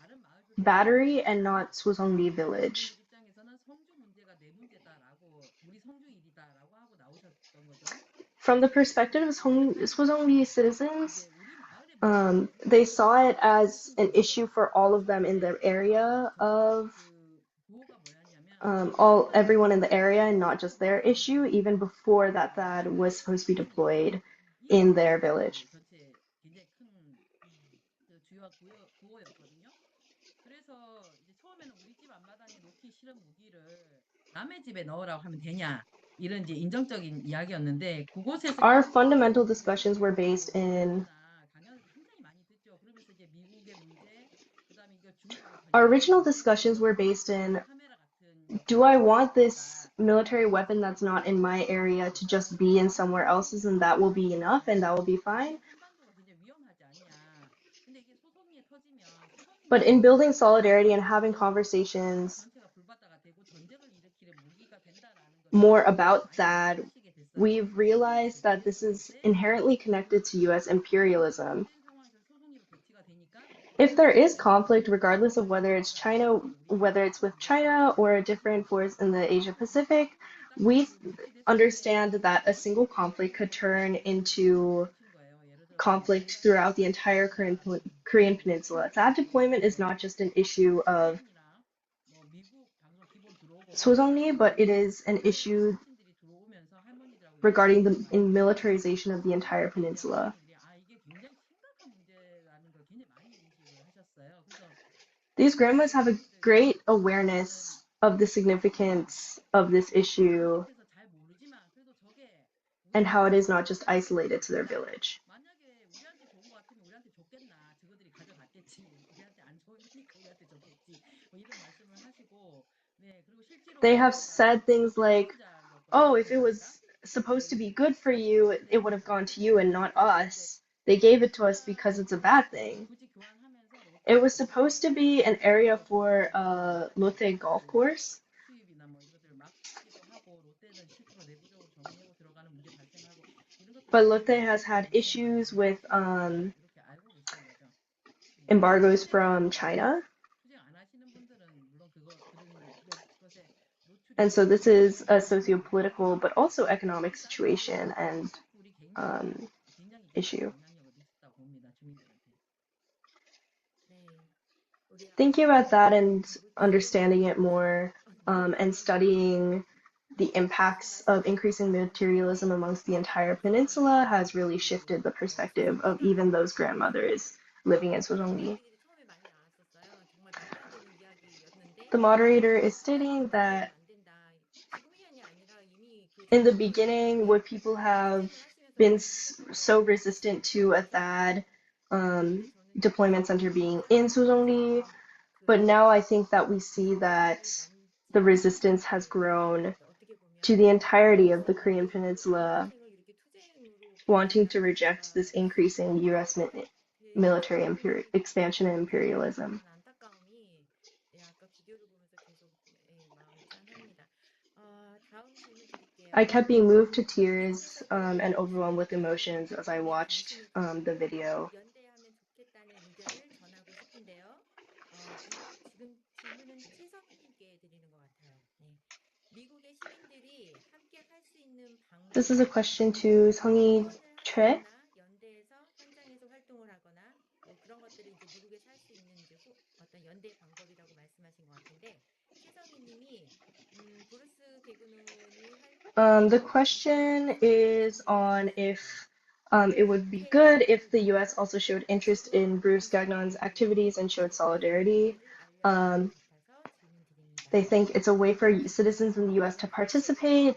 Battery and not So-hee Village. 입장에서는 성주 문제가 내 문제다라고 우리 성주 일이다라고 하고 나오셨던 거죠. From the perspective of So-hee citizens, they saw it as an issue for all of them in the area of everyone in the area and not just their issue, even before that THAAD was supposed to be deployed in their village. 굉장히 큰 주요 구호였거든요. 그래서 이제 처음에는 우리 집 앞마당에 놓기 싫은 무기를 남의 집에 넣으라고 하면 되냐 이런 이제 인정적인 이야기였는데 그곳에서 Our fundamental discussions were based in Our original discussions were based in, do I want this military weapon that's not in my area to just be in somewhere else's and that will be enough and that will be fine? But in building solidarity and having conversations more about that, we've realized that this is inherently connected to US imperialism. If there is conflict, regardless of whether it's with China or a different force in the Asia Pacific, we understand that a single conflict could turn into conflict throughout the entire Korean Peninsula. THAAD deployment is not just an issue of So-hee, but it is an issue regarding the militarization of the entire peninsula. These grandmas have a great awareness of the significance of this issue and how it is not just isolated to their village. They have said things like, oh, if it was supposed to be good for you, it would have gone to you and not us. They gave it to us because it's a bad thing. It was supposed to be an area for a Lotte golf course. But Lotte has had issues with embargoes from China. And so this is a socio-political but also economic situation and issue. Thinking about that and understanding it more and studying the impacts of increasing materialism amongst the entire peninsula has really shifted the perspective of even those grandmothers living in So-hee. The moderator is stating that in the beginning, would people have been so resistant to a THAAD deployment center being in So-hee? But now I think that we see that the resistance has grown to the entirety of the Korean Peninsula, wanting to reject this increasing US military expansion and imperialism. I kept being moved to tears and overwhelmed with emotions as I watched the video. This is a question to Sung-hee Choi. The question is on if it would be good if the US also showed interest in Bruce Gagnon's activities and showed solidarity. They think it's a way for citizens in the U.S. to participate.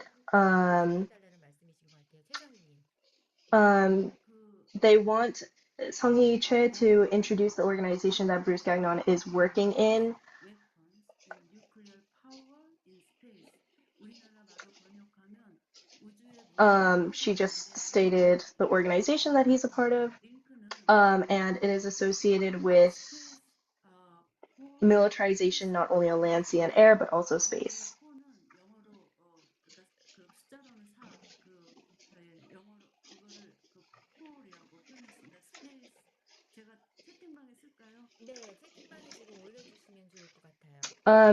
They want Sung-hee Choi to introduce the organization that Bruce Gagnon is working in. She just stated the organization that he's a part of, and it is associated with militarization not only on land, sea, and air, but also space.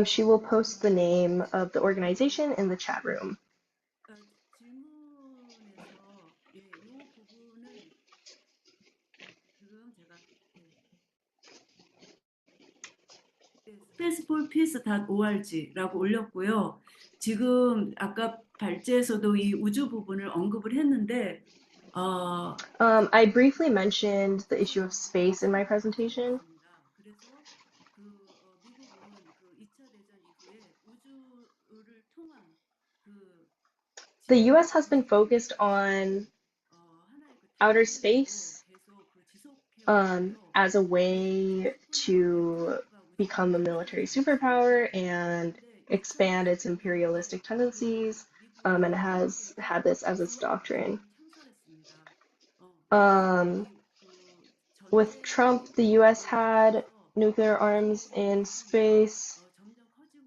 She will post the name of the organization in the chat room. spaceforpeace.org라고 올렸고요. 지금 아까 발제에서도 이 우주 부분을 언급을 했는데 I briefly mentioned the issue of space in my presentation. The US has been focused on outer space as a way to become a military superpower and expand its imperialistic tendencies, and has had this as its doctrine. With Trump, the US had nuclear arms in space,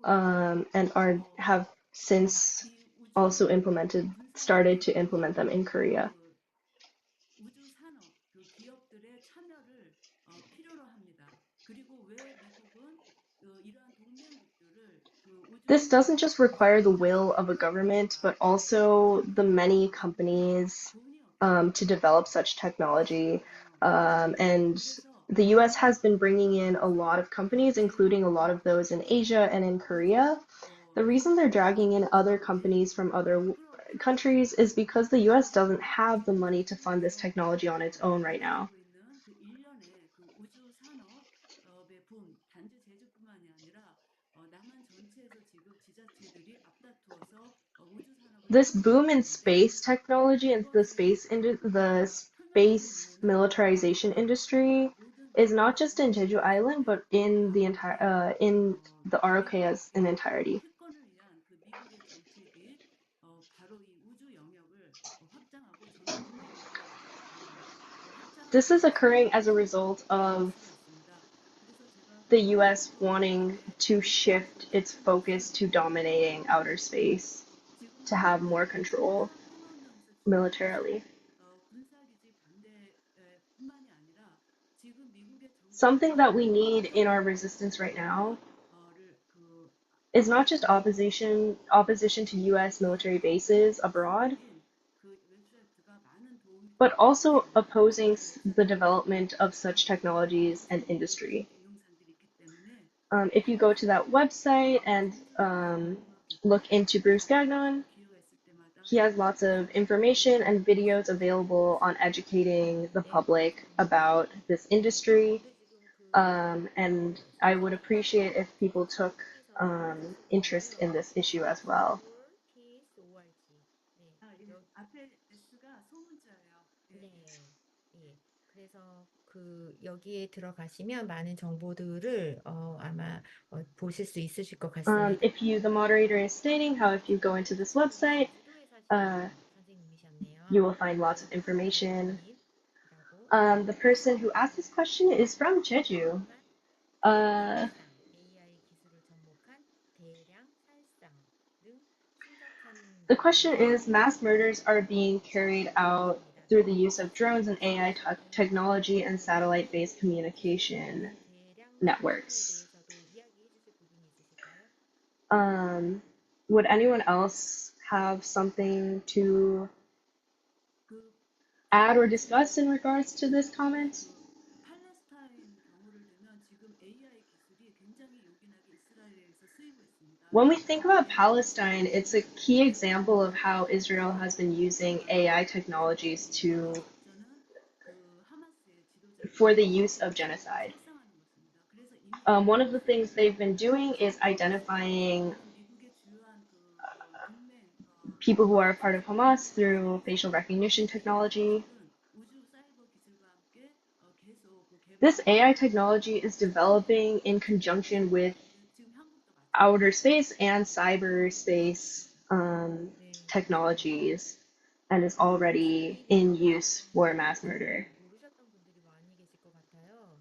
and have since also started to implement them in Korea. This doesn't just require the will of a government, but also the many companies to develop such technology. And the US has been bringing in a lot of companies, including a lot of those in Asia and in Korea. The reason they're dragging in other companies from other countries is because the US doesn't have the money to fund this technology on its own right now. This boom in space technology and the space militarization industry is not just in Jeju Island, but in the entire in the ROK as an entirety. This is occurring as a result of the US wanting to shift its focus to dominating outer space, to have more control militarily. Something that we need in our resistance right now is not just opposition to US military bases abroad, but also opposing the development of such technologies and industry. If you go to that website and look into Bruce Gagnon, he has lots of information and videos available on educating the public about this industry. And I would appreciate if people took interest in this issue as well. 여기에 들어가시면 많은 정보들을 아마 보실 수 있으실 것 같습니다. The moderator is stating how if you go into this website, you will find lots of information. The person who asked this question is from Jeju. The question is, mass murders are being carried out through the use of drones and AI technology and satellite-based communication networks. Would anyone else have something to add or discuss in regards to this comment? When we think about Palestine, it's a key example of how Israel has been using AI technologies for the use of genocide. One of the things they've been doing is identifying people who are a part of Hamas through facial recognition technology. This AI technology is developing in conjunction with outer space and cyberspace technologies and is already in use for mass murder. 모르셨던 분들이 많이 계실 것 같아요.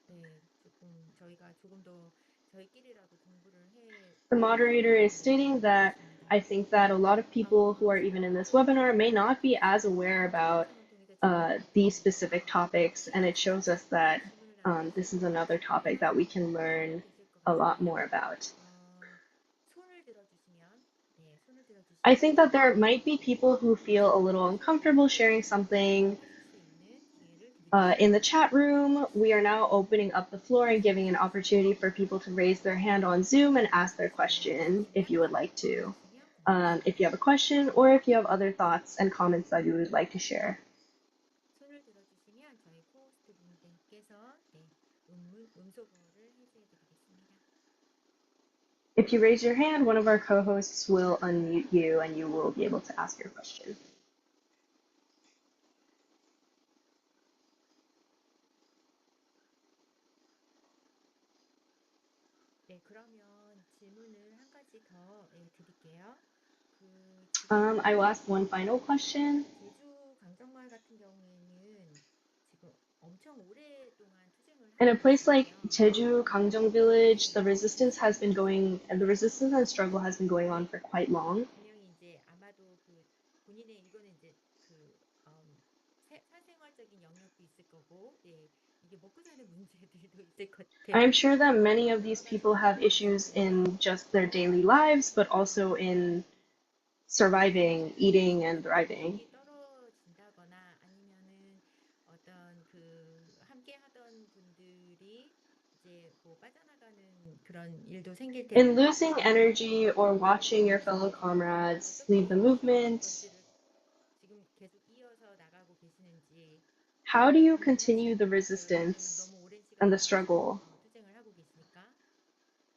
네, 조금 저희가 조금 더 저희끼리라도 공부를 해. The moderator is stating that I think that a lot of people who are even in this webinar may not be as aware about these specific topics, and it shows us that this is another topic that we can learn a lot more about. 손을 들어주시면, 네, 손을 들어주시면. I think that there might be people who feel a little uncomfortable sharing something in the chat room. We are now opening up the floor and giving an opportunity for people to raise their hand on Zoom and ask their question if you would like to. If you have a question or if you have other thoughts and comments that you would like to share. 손을 들어주시면 저희 코호스트 분들께서 음소거를 해제해드리겠습니다. If you raise your hand, one of our co-hosts will unmute you and you will be able to ask your question. 네, 그러면 질문을 한 가지 더 드릴게요. I will ask one final question. 제주 강정마을 같은 경우에는 지금 엄청 오랫동안 투쟁을 In a place like Jeju, Gangjeong village, the resistance and struggle has been going on for quite long. 분명히 이제 아마도 본인의 이거는 이제 사생활적인 영역도 있을 거고, 네, 이게 먹고 사는 문제들도 있을 것 같아요. I'm sure that many of these people have issues in just their daily lives, but also in surviving, eating, and thriving. 떨어진다거나 아니면은 어떤 함께 하던 분들이 이제 뭐 빠져나가는 그런 일도 생길 때. In losing energy or watching your fellow comrades leave the movement, 지금 계속 이어서 나가고 계시는지. how do you continue the resistance and the struggle? 투쟁을 하고 계시니까.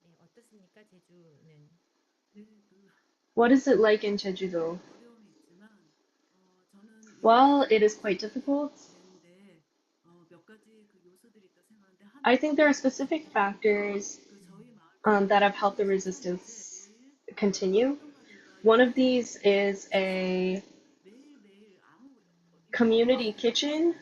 네, 어떻습니까, 제주는? What is it like in Jeju-do? While it is quite difficult, I think there are specific factors that have helped the resistance continue. One of these is a community kitchen.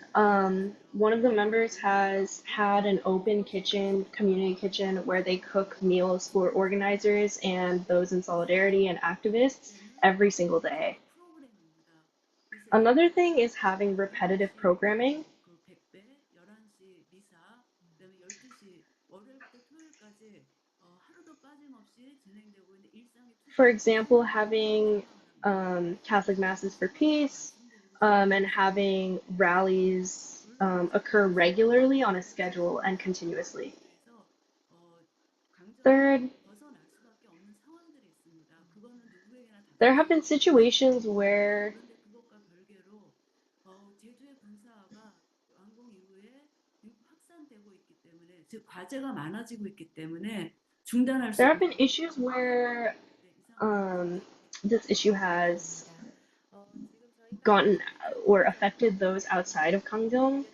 One of the members has had an open kitchen, community kitchen, where they cook meals for organizers and those in solidarity and activists every single day. Another thing is having repetitive programming. For example, having Catholic masses for peace, and having rallies occur regularly on a schedule and continuously. Third, there have been situations where there have been issues where this issue has gotten or affected those outside of Gangjeong.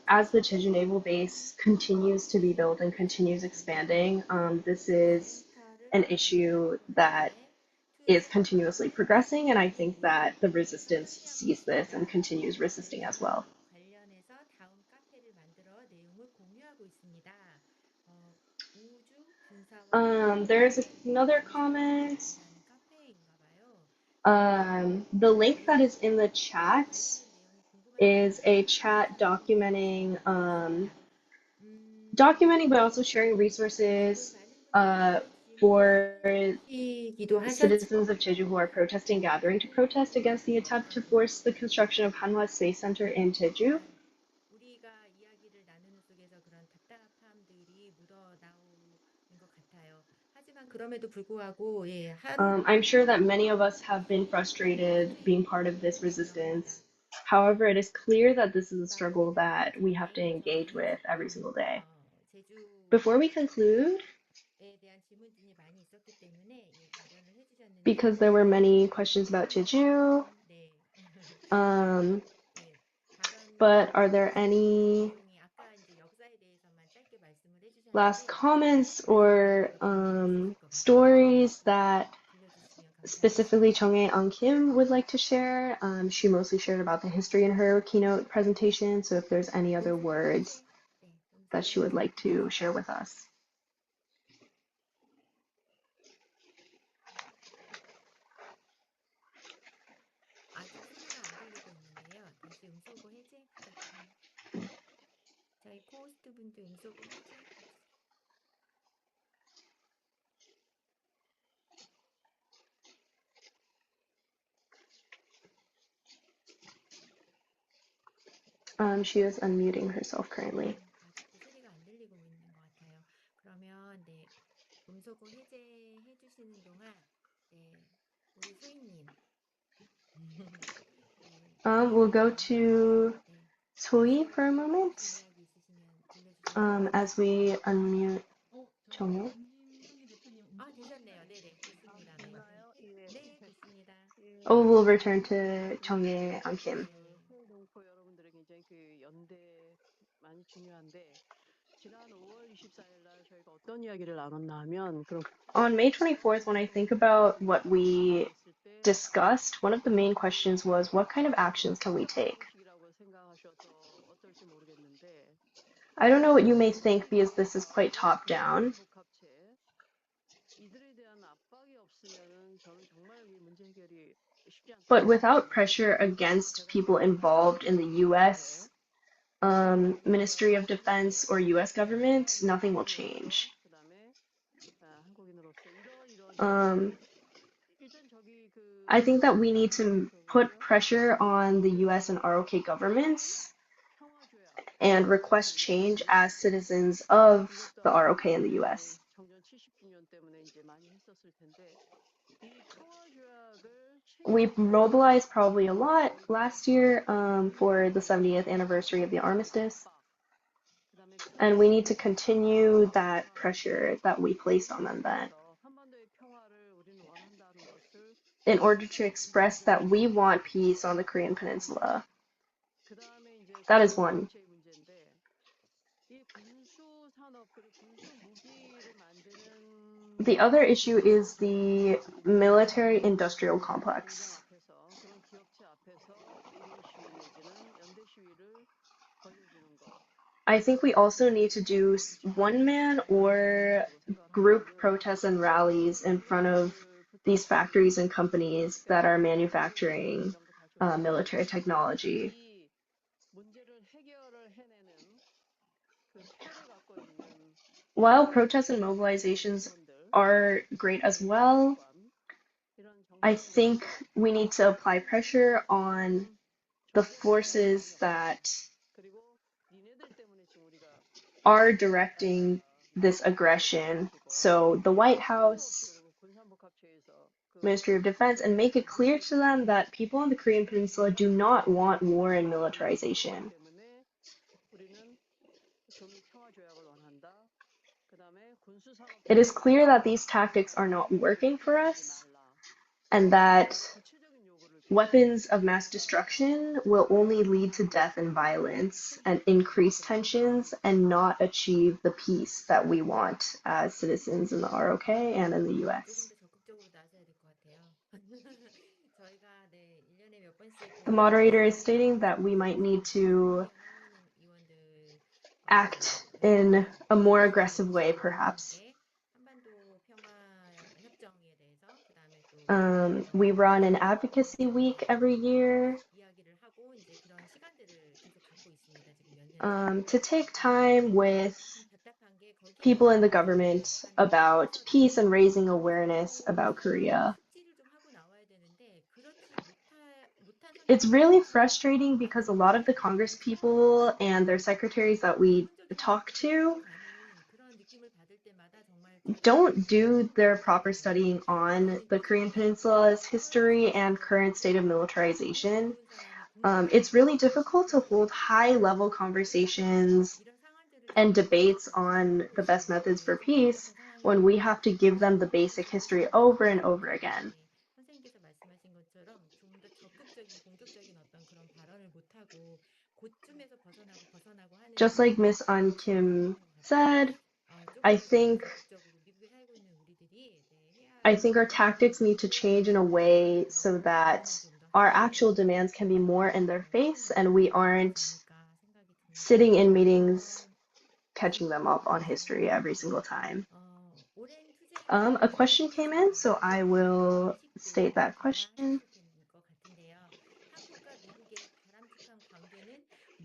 As the Jeju Naval Base continues to be built and continues expanding, this is an issue that is continuously progressing, and I think that the resistance sees this and continues resisting as well. 관련해서 다음 카페를 만들어 내용을 공유하고 있습니다. 우주 군사와 There's another comment. The link that is in the chat is a chat documenting but also sharing resources for citizens of Jeju who are protesting, gathering to protest against the attempt to force the construction of Hanwha Space Center in Jeju. 우리가 이야기를 나누는 속에서 그런 답답함들이 묻어나오는 것 같아요. 하지만 그럼에도 불구하고 I'm sure that many of us have been frustrated being part of this resistance. However, it is clear that this is a struggle that we have to engage with every single day. 제주 Before we conclude, because there were many questions about Jeju, but are there any last comments or stories that specifically Jeongae Ahn-Kim would like to share? She mostly shared about the history in her keynote presentation, so if there's any other words that she would like to share with us. She is unmuting herself currently. We'll go to So-hee for a moment as we unmute Jeongae. Oh, we'll return to Jeongae Ahn-Kim. 동포 여러분들에게 굉장히 그 연대 많이 중요한데 지난 5월 24일 날 저희가 어떤 이야기를 나눴나 하면 그럼 On May 24th, when I think about what we discussed, one of the main questions was, what kind of actions can we take? I don't know what you may think because this is quite top-down. But without pressure against people involved in the U.S. Ministry of Defense or U.S. government, nothing will change. I think that we need to put pressure on the U.S. and ROK governments and request change as citizens of the ROK and the U.S. We mobilized probably a lot last year for the 70th anniversary of the armistice, and we need to continue that pressure that we placed on them then, in order to express that we want peace on the Korean Peninsula. That is one. The other issue is the military-industrial complex. I think we also need to do one-man or group protests and rallies in front of these factories and companies that are manufacturing military technology. While protests and mobilizations are great as well, I think we need to apply pressure on the forces that are directing this aggression. So the White House, Ministry of Defense, and make it clear to them that people on the Korean Peninsula do not want war and militarization. It is clear that these tactics are not working for us, and that weapons of mass destruction will only lead to death and violence and increase tensions and not achieve the peace that we want as citizens in the ROK and in the US. The moderator is stating that we might need to act in a more aggressive way, perhaps. We run an advocacy week every year to take time with people in the government about peace and raising awareness about Korea. It's really frustrating because a lot of the Congress people and their secretaries that we talk to don't do their proper studying on the Korean Peninsula's history and current state of militarization. It's really difficult to hold high-level conversations and debates on the best methods for peace when we have to give them the basic history over and over again. 선생님께서 말씀하신 것처럼 좀 더 적극적인 공격적인 어떤 그런 발언을 못하고 고쯤에서 벗어나고 하는 Just like Miss Ahn-Kim said, I think our tactics need to change in a way so that our actual demands can be more in their face and we aren't sitting in meetings catching them up on history every single time. A question came in, so I will state that question.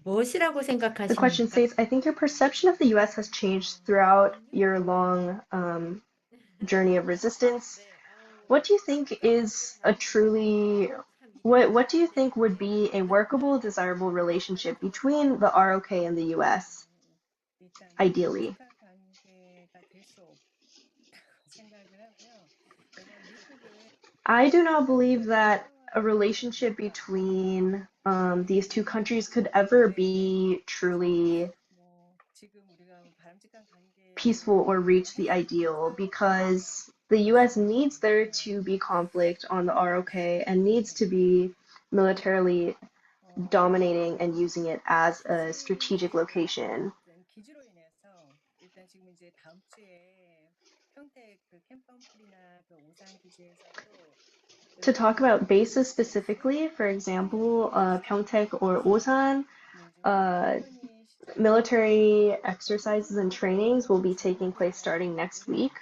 무엇이라고 The 생각하십니까? question states, I think your perception of the US has changed throughout your long journey of resistance. What do you think is a truly, what do you think would be a workable, desirable relationship between the ROK and the US, ideally? I do not believe that a relationship between these two countries could ever be truly peaceful or reach the ideal, because the US needs there to be conflict on the ROK and needs to be militarily dominating and using it as a strategic location. To talk about bases specifically, for example, Pyeongtaek or Osan, military exercises and trainings will be taking place starting next week.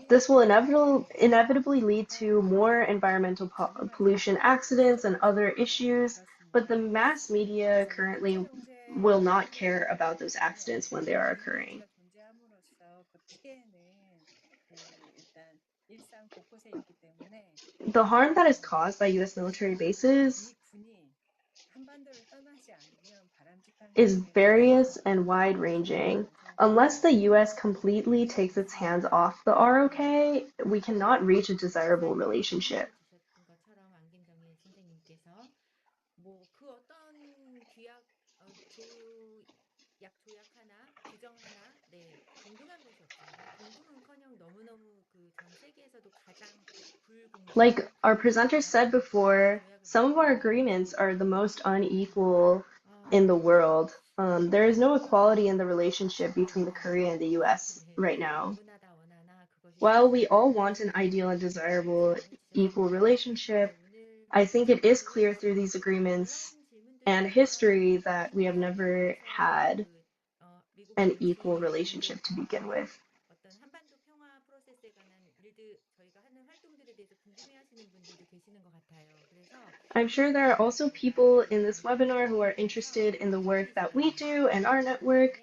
This will inevitably lead to more environmental pollution accidents and other issues, but the mass media currently will not care about those accidents when they are occurring. The harm that is caused by US military bases is various and wide-ranging. Unless the US completely takes its hands off the ROK, we cannot reach a desirable relationship. Like our presenter said before, some of our agreements are the most unequal in the world. There is no equality in the relationship between Korea and the US right now. While we all want an ideal and desirable equal relationship, I think it is clear through these agreements and history that we have never had an equal relationship to begin with. I'm sure there are also people in this webinar who are interested in the work that we do and our network.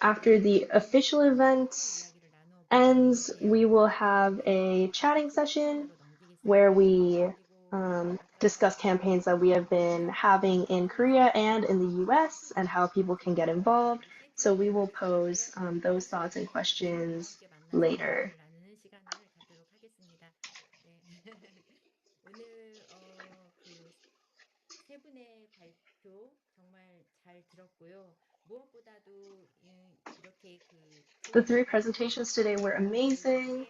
After the official event ends, we will have a chatting session where we discuss campaigns that we have been having in Korea and in the US and how people can get involved. So we will pose those thoughts and questions later. The three presentations today were amazing.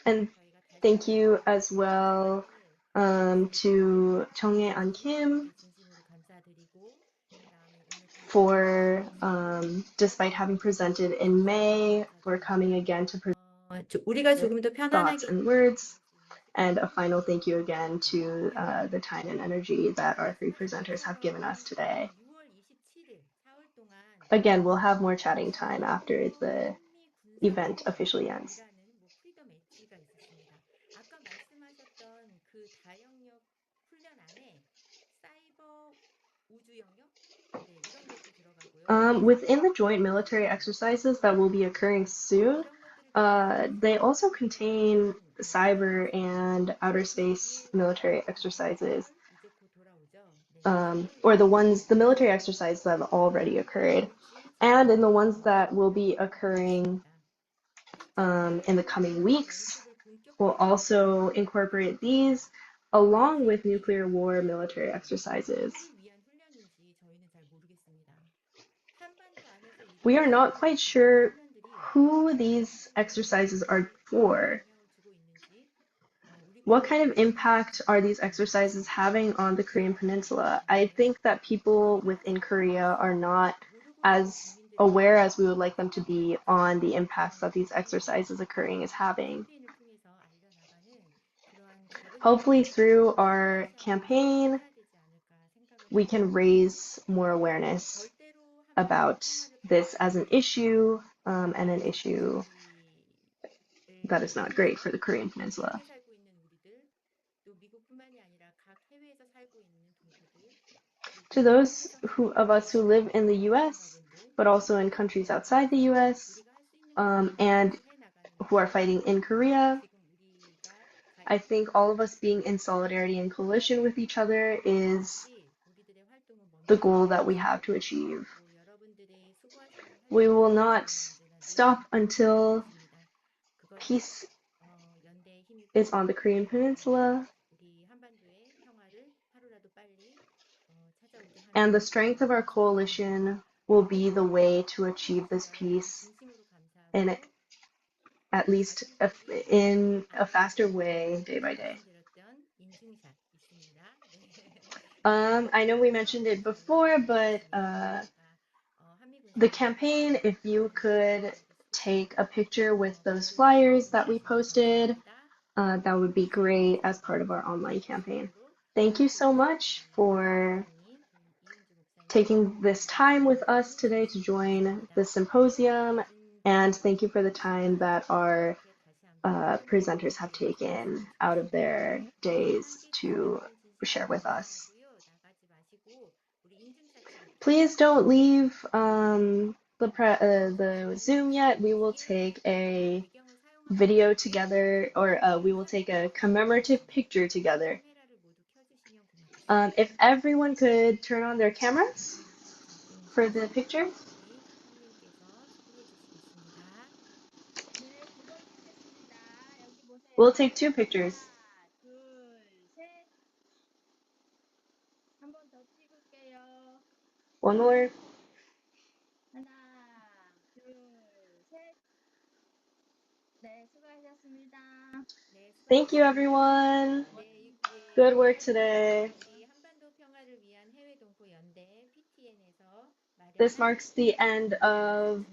And thank you as well to Jeongae Ahn-Kim for, despite having presented in May, for coming again to present thoughts and words. And a final thank you again to the time and energy that our three presenters have given us today. Again, we'll have more chatting time after the event officially ends. Within the joint military exercises that will be occurring soon, they also contain cyber and outer space military exercises, or the military exercises that have already occurred. and in the ones that will be occurring in the coming weeks. We'll also incorporate these along with nuclear war military exercises. We are not quite sure who these exercises are for. What kind of impact are these exercises having on the Korean Peninsula? I think that people within Korea are not as aware as we would like them to be on the impacts that these exercises occurring is having. Hopefully through our campaign, we can raise more awareness about this as an issue and an issue that is not great for the Korean Peninsula. To those of us who live in the US, but also in countries outside the US, and who are fighting in Korea, I think all of us being in solidarity and coalition with each other is the goal that we have to achieve. We will not stop until peace is on the Korean Peninsula, and the strength of our coalition will be the way to achieve this peace in at least in a faster way day by day. I know we mentioned it before, but the campaign, if you could take a picture with those flyers that we posted, that would be great as part of our online campaign. Thank you so much for taking this time with us today to join the symposium, and thank you for the time that our presenters have taken out of their days to share with us. Please don't leave the Zoom yet. We will take a video together, or we will take a commemorative picture together. If everyone could turn on their cameras for the picture. We'll take 2 pictures. One more. Thank you, everyone. Good work today. This marks the end of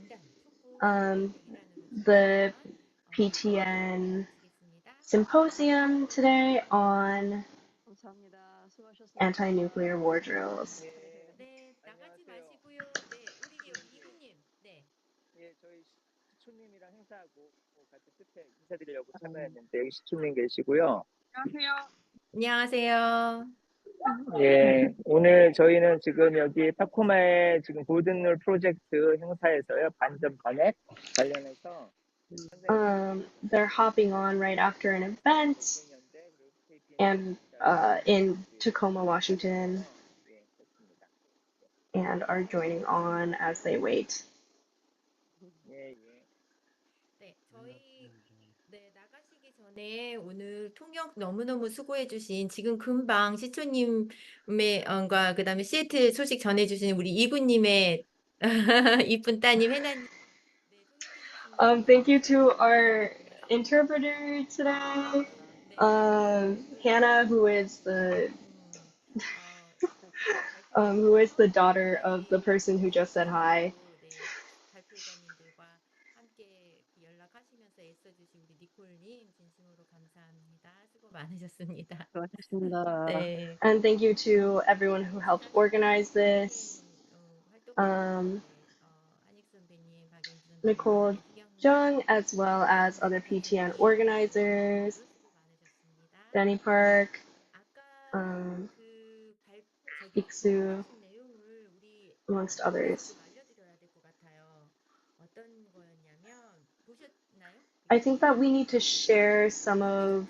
the PTN symposium today on anti-nuclear war drills. 시초님이랑 행사하고 같이 끝에 인사드리려고 참여했는데 여기 시초님 계시고요. 안녕하세요. 예, 오늘 저희는 지금 여기 타코마의 지금 골든룰 프로젝트 행사에서요 반전 반핵 관련해서 they're hopping on right after an event and in Tacoma, Washington, and are joining on as they wait. 네, 오늘 통역 너무너무 수고해주신 지금 금방 시초님의 과 그다음에 시애틀 소식 전해주신 우리 이구님의 이쁜 따님 해나님. Thank you to our interpreter today, Hannah, who is the daughter of the person who just said hi. 많으셨습니다. 고맙습니다. And thank you to everyone who helped organize this. Nicole Jung, as well as other PTN organizers, Danny Park, Iksu, amongst others. I think that we need to share some of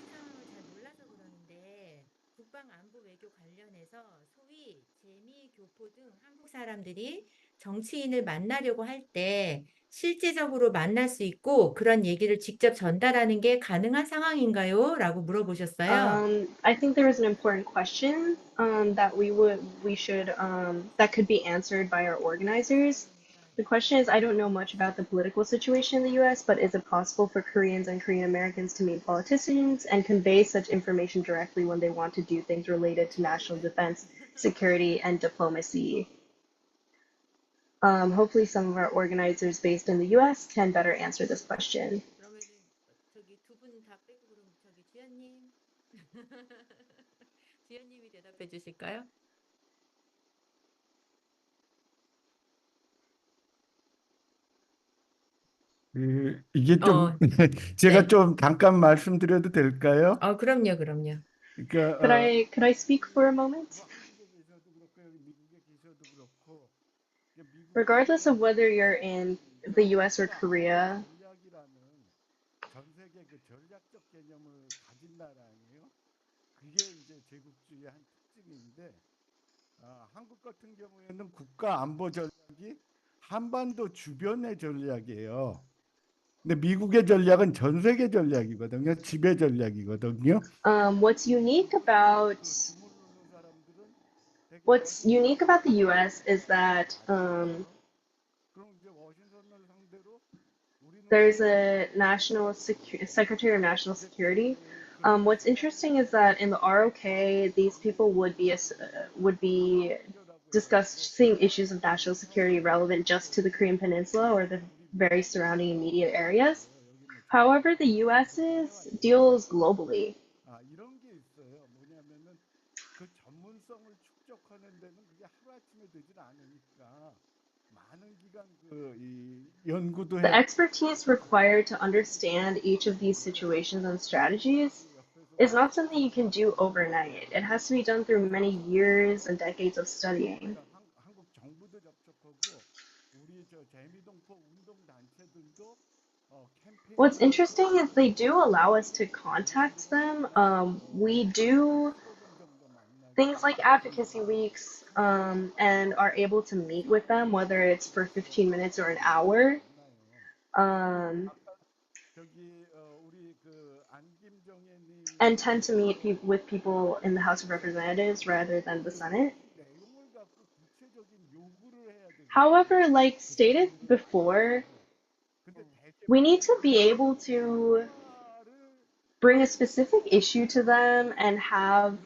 국방 안보 외교 관련해서 소위 재미 교포 등 한국 사람들이 정치인을 만나려고 할 때 실제적으로 만날 수 있고 그런 얘기를 직접 전달하는 게 가능한 상황인가요? 라고 물어보셨어요. I think there is an important question that that could be answered by our organizers. The question is, I don't know much about the political situation in the U.S., but is it possible for Koreans and Korean Americans to meet politicians and convey such information directly when they want to do things related to national defense, security, and diplomacy? Hopefully some of our organizers based in the U.S. can better answer this question. 그러면은 저기 두 분 다 빼고 그럼 저기 주연님. 주연님이 대답해 주실까요? 이게 좀 제가 네. 좀 잠깐 말씀드려도 될까요? 그럼요, 그럼요. 그러니까 Could I speak for a moment? Regardless of whether you're in the US or Korea, 전 세계 그 전략적 개념을 가진 나라예요. 그게 이제 제국주의의 한 특징인데 한국 같은 경우에는 국가 안보 전략이 한반도 주변의 전략이에요. 근데 미국의 전략은 전 세계 전략이거든요. 지배 전략이거든요. what's unique about the US is that there's a Secretary of National Security. What's interesting is that in the ROK, these people would be discussing issues of national security relevant just to the Korean Peninsula or the very surrounding immediate areas. However, the US deals globally. 이런 게 있어요. 뭐냐면은 그 전문성을 축적하는 데는 그게 하루아침에 되질 않으니까 많은 기간 이 연구도 The expertise required to understand each of these situations and strategies is not something you can do overnight. It has to be done through many years and decades of studying. 한국 정부도 접촉하고 우리 저 재미동포 운동 단체들도 What's interesting is they do allow us to contact them. We do things like advocacy weeks and are able to meet with them, whether it's for 15 minutes or an hour. And tend to meet with people in the House of Representatives rather than the Senate. However, like stated before, we need to be able to bring a specific issue to them and have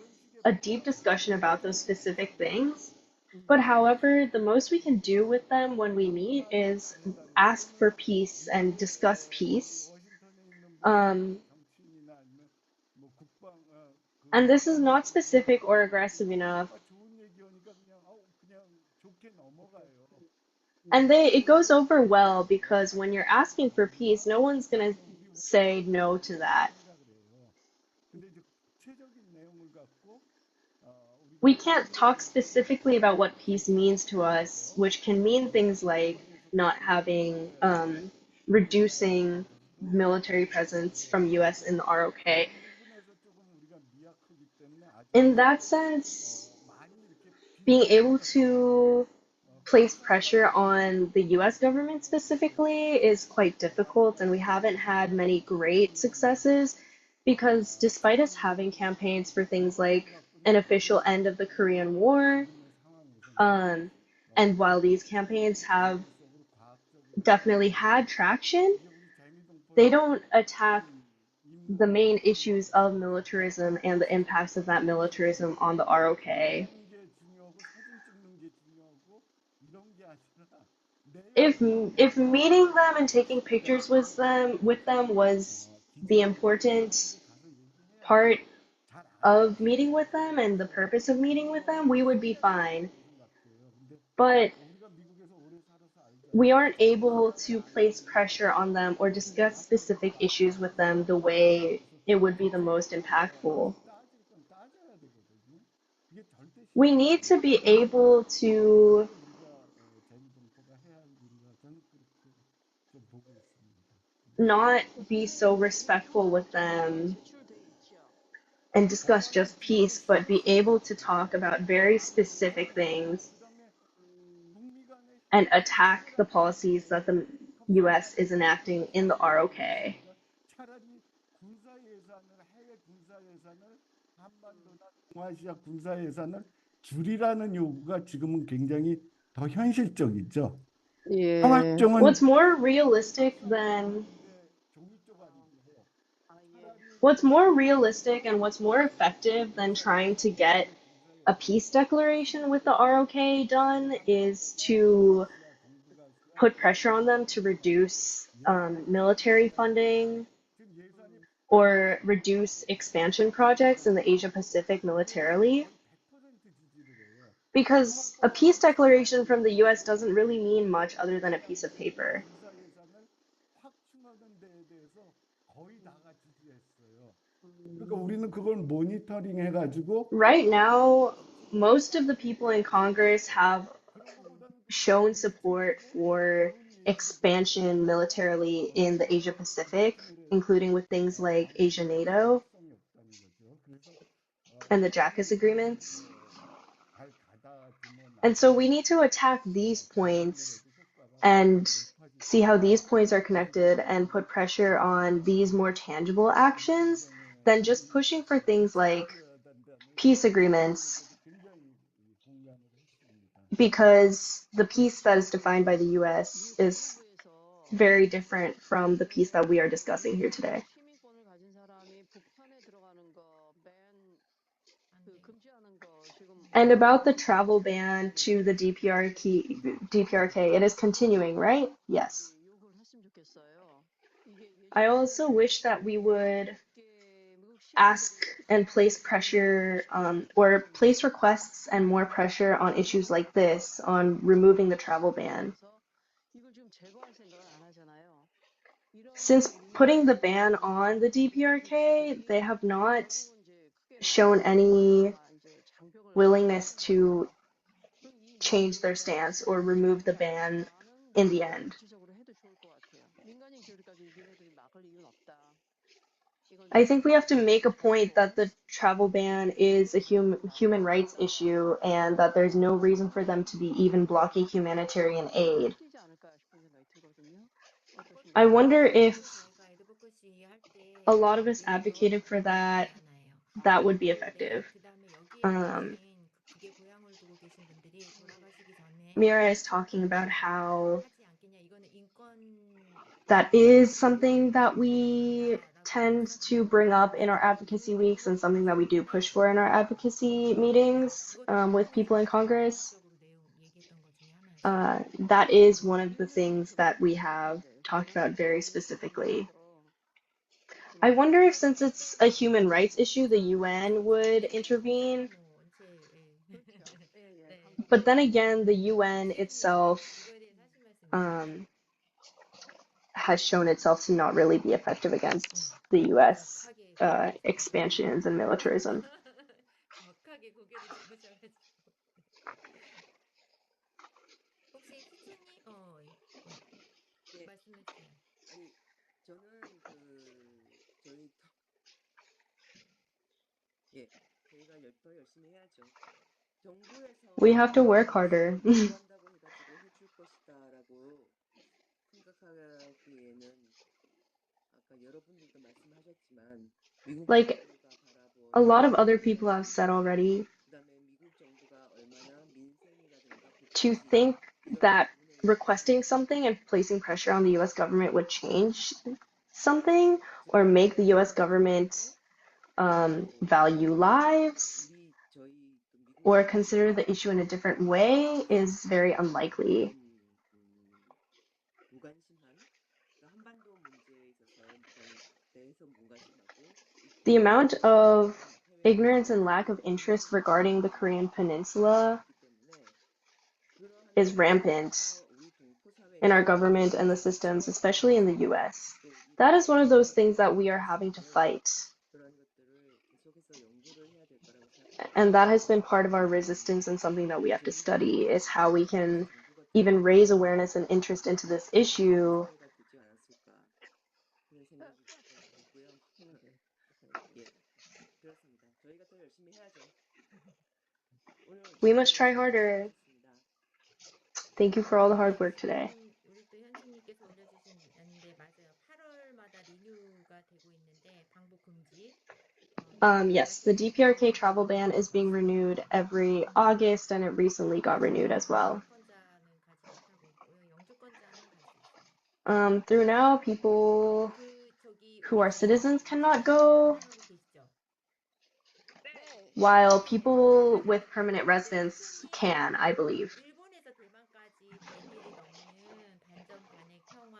a deep discussion about those specific things. But however, the most we can do with them when we meet is ask for peace and discuss peace. And this is not specific or aggressive enough. And it goes over well because when you're asking for peace, no one's going to say no to that. We can't talk specifically about what peace means to us, which can mean things like not having, reducing military presence from US in the ROK. In that sense, being able to place pressure on the US government specifically is quite difficult, and we haven't had many great successes because despite us having campaigns for things like an official end of the Korean War, and while these campaigns have definitely had traction, they don't attack the main issues of militarism and the impacts of that militarism on the ROK. If meeting them and taking pictures with them was the important part of meeting with them and the purpose of meeting with them, we would be fine. But we aren't able to place pressure on them or discuss specific issues with them the way it would be the most impactful. We need to be able to not be so respectful with them and discuss just peace, but be able to talk about very specific things. and attack the policies that the US is enacting in the ROK. 차라리 군사 예산을 해외 군사 예산을 한반도나 동아시아 군사 예산을 줄이라는 요구가 지금은 굉장히 더 현실적이죠. 예. 상황적은 What's more realistic than What's more realistic and what's more effective than trying to get a peace declaration with the ROK done is to put pressure on them to reduce military funding or reduce expansion projects in the Asia Pacific militarily. Because a peace declaration from the US doesn't really mean much other than a piece of paper. 그러니까 우리는 그걸 모니터링 해가지고 Right now, most of the people in Congress have shown support for expansion militarily in the Asia Pacific, including with things like Asia NATO and the JACUS agreements. And so we need to attack these points and see how these points are connected and put pressure on these more tangible actions than just pushing for things like peace agreements, because the peace that is defined by the US is very different from the peace that we are discussing here today. And about the travel ban to the DPRK, it is continuing, right? Yes. I also wish that we would ask and place pressure or place requests and more pressure on issues like this, on removing the travel ban. Since putting the ban on the DPRK, they have not shown any willingness to change their stance or remove the ban in the end. I think we have to make a point that the travel ban is a human rights issue and that there's no reason for them to be even blocking humanitarian aid. I wonder if a lot of us advocated for that, that would be effective. Mira is talking about how that is something that we tend to bring up in our advocacy weeks and something that we do push for in our advocacy meetings with people in Congress. That is one of the things that we have talked about very specifically. I wonder if, since it's a human rights issue, the UN would intervene. But then again, the UN itself has shown itself to not really be effective against the US expansions and militarism. We have to work harder. Like a lot of other people have said already, to think that requesting something and placing pressure on the US government would change something or make the US government value lives or consider the issue in a different way is very unlikely. The amount of ignorance and lack of interest regarding the Korean Peninsula is rampant in our government and the systems, especially in the US. That is one of those things that we are having to fight. And that has been part of our resistance and something that we have to study, is how we can even raise awareness and interest into this issue. We must try harder. Thank you for all the hard work today. 우리 또 현진님께서 올려주셨는데 맞아요. 8월마다 리뉴가 되고 있는데 방북 금지. Yes, the DPRK travel ban is being renewed every August, and it recently got renewed as well. Through now, people who are citizens cannot go, while people with permanent residence can, I believe. 일본에서 대만까지 100일이 넘는 반전 반핵 평화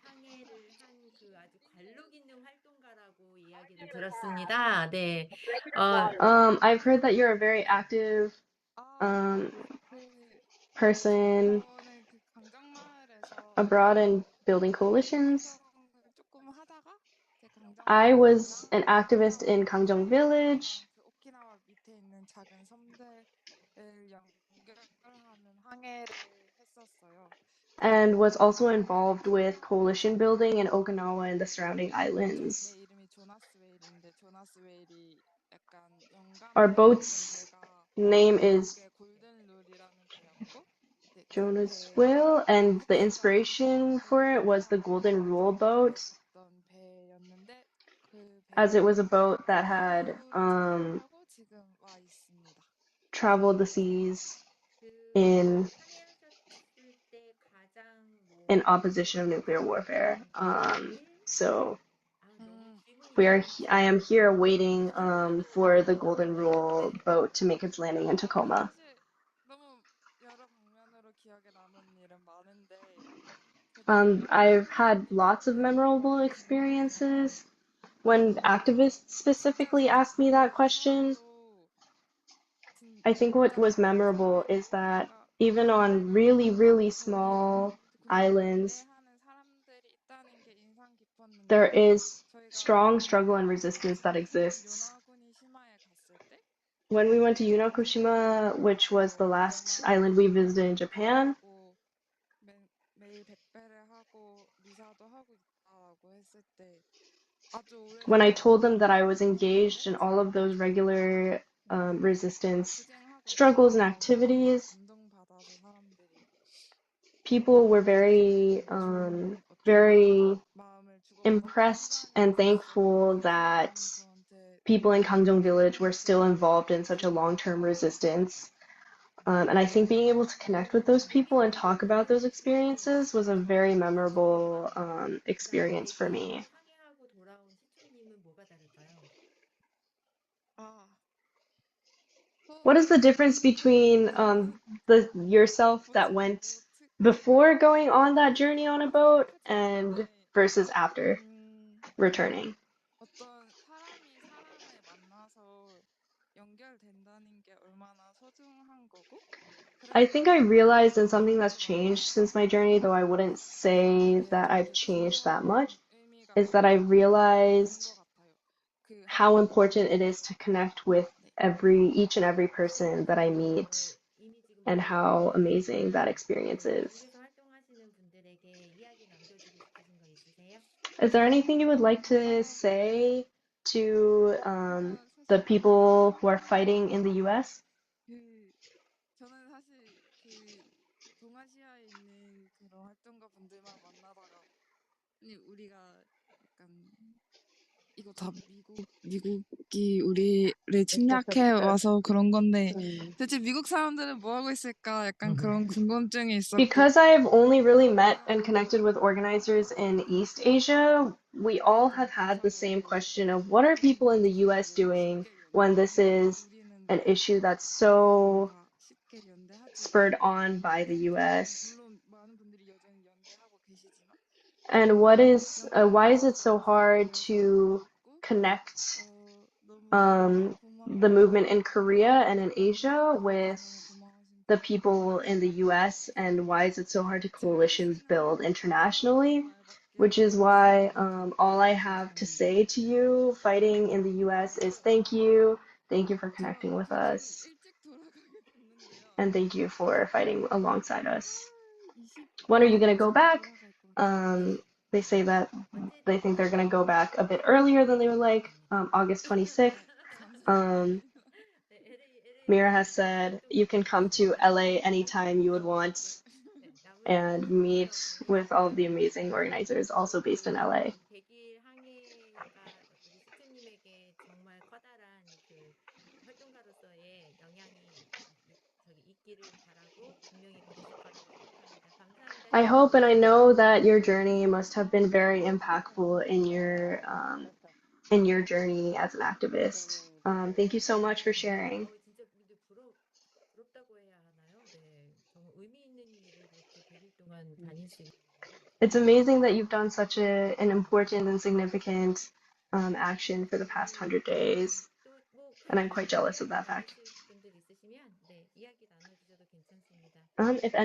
항해를 한 그 아주 관록 있는 활동가라고 이야기를 들었습니다. 네. I've heard that you're a very active person abroad and building coalitions. I was an activist in Gangjeong village. And was also involved with coalition building in Okinawa and the surrounding islands. Our boat's name is Jonah's Will, and the inspiration for it was the Golden Rule boat, as it was a boat that had traveled the seas in opposition of nuclear warfare. So I am here waiting for the Golden Rule boat to make its landing in Tacoma. I've had lots of memorable experiences. When activists specifically asked me that question, I think what was memorable is that even on really, really small islands, there is strong struggle and resistance that exists. When we went to Yunokushima, which was the last island we visited in Japan, when I told them that I was engaged in all of those regular resistance struggles and activities, people were very, very impressed and thankful that people in Gangjeong village were still involved in such a long-term resistance. And I think being able to connect with those people and talk about those experiences was a very memorable experience for me. What is the difference between yourself that went before going on that journey on a boat and versus after returning? I think I realized in something that's changed since my journey, though I wouldn't say that I've changed that much, is that I realized how important it is to connect with each and every person that I meet and how amazing that experience is. Is there anything you would like to say to the people who are fighting in the US? 이거 다 미국이 우리를 침략해 와서 그런 건데 대체 미국 사람들은 뭐 하고 있을까? 약간 그런 궁금증이 있었고. Because I've only really met and connected with organizers in East Asia, we all have had the same question of what are people in the US doing when this is an issue that's so spurred on by the US? And why is it so hard to connect the movement in Korea and in Asia with the people in the US, and why is it so hard to coalition build internationally? Which is why all I have to say to you fighting in the US is thank you for connecting with us, and thank you for fighting alongside us. When are you going to go back? They say that they think they're going to go back a bit earlier than they would like, August 26th. Mira has said you can come to LA anytime you would want and meet with all of the amazing organizers also based in LA. 100일 항해가 우리 수초님에게 정말 커다란 그 활동가로서의 영향이 있기를 바라고 분명히 그랬을 거라고 생각합니다. 감사합니다. I hope and I know that your journey must have been very impactful in your journey as an activist. Thank you so much for sharing. 진짜 근데 부럽다고 해야 하나요? 네, 정말 의미 있는 일을 그렇게 100일 동안 다닐 수 있는. It's amazing that you've done such an important and significant action for the past 100 days. And I'm quite jealous of that fact. 분들 있으시면 네, 이야기 나눠주셔도 괜찮습니다. If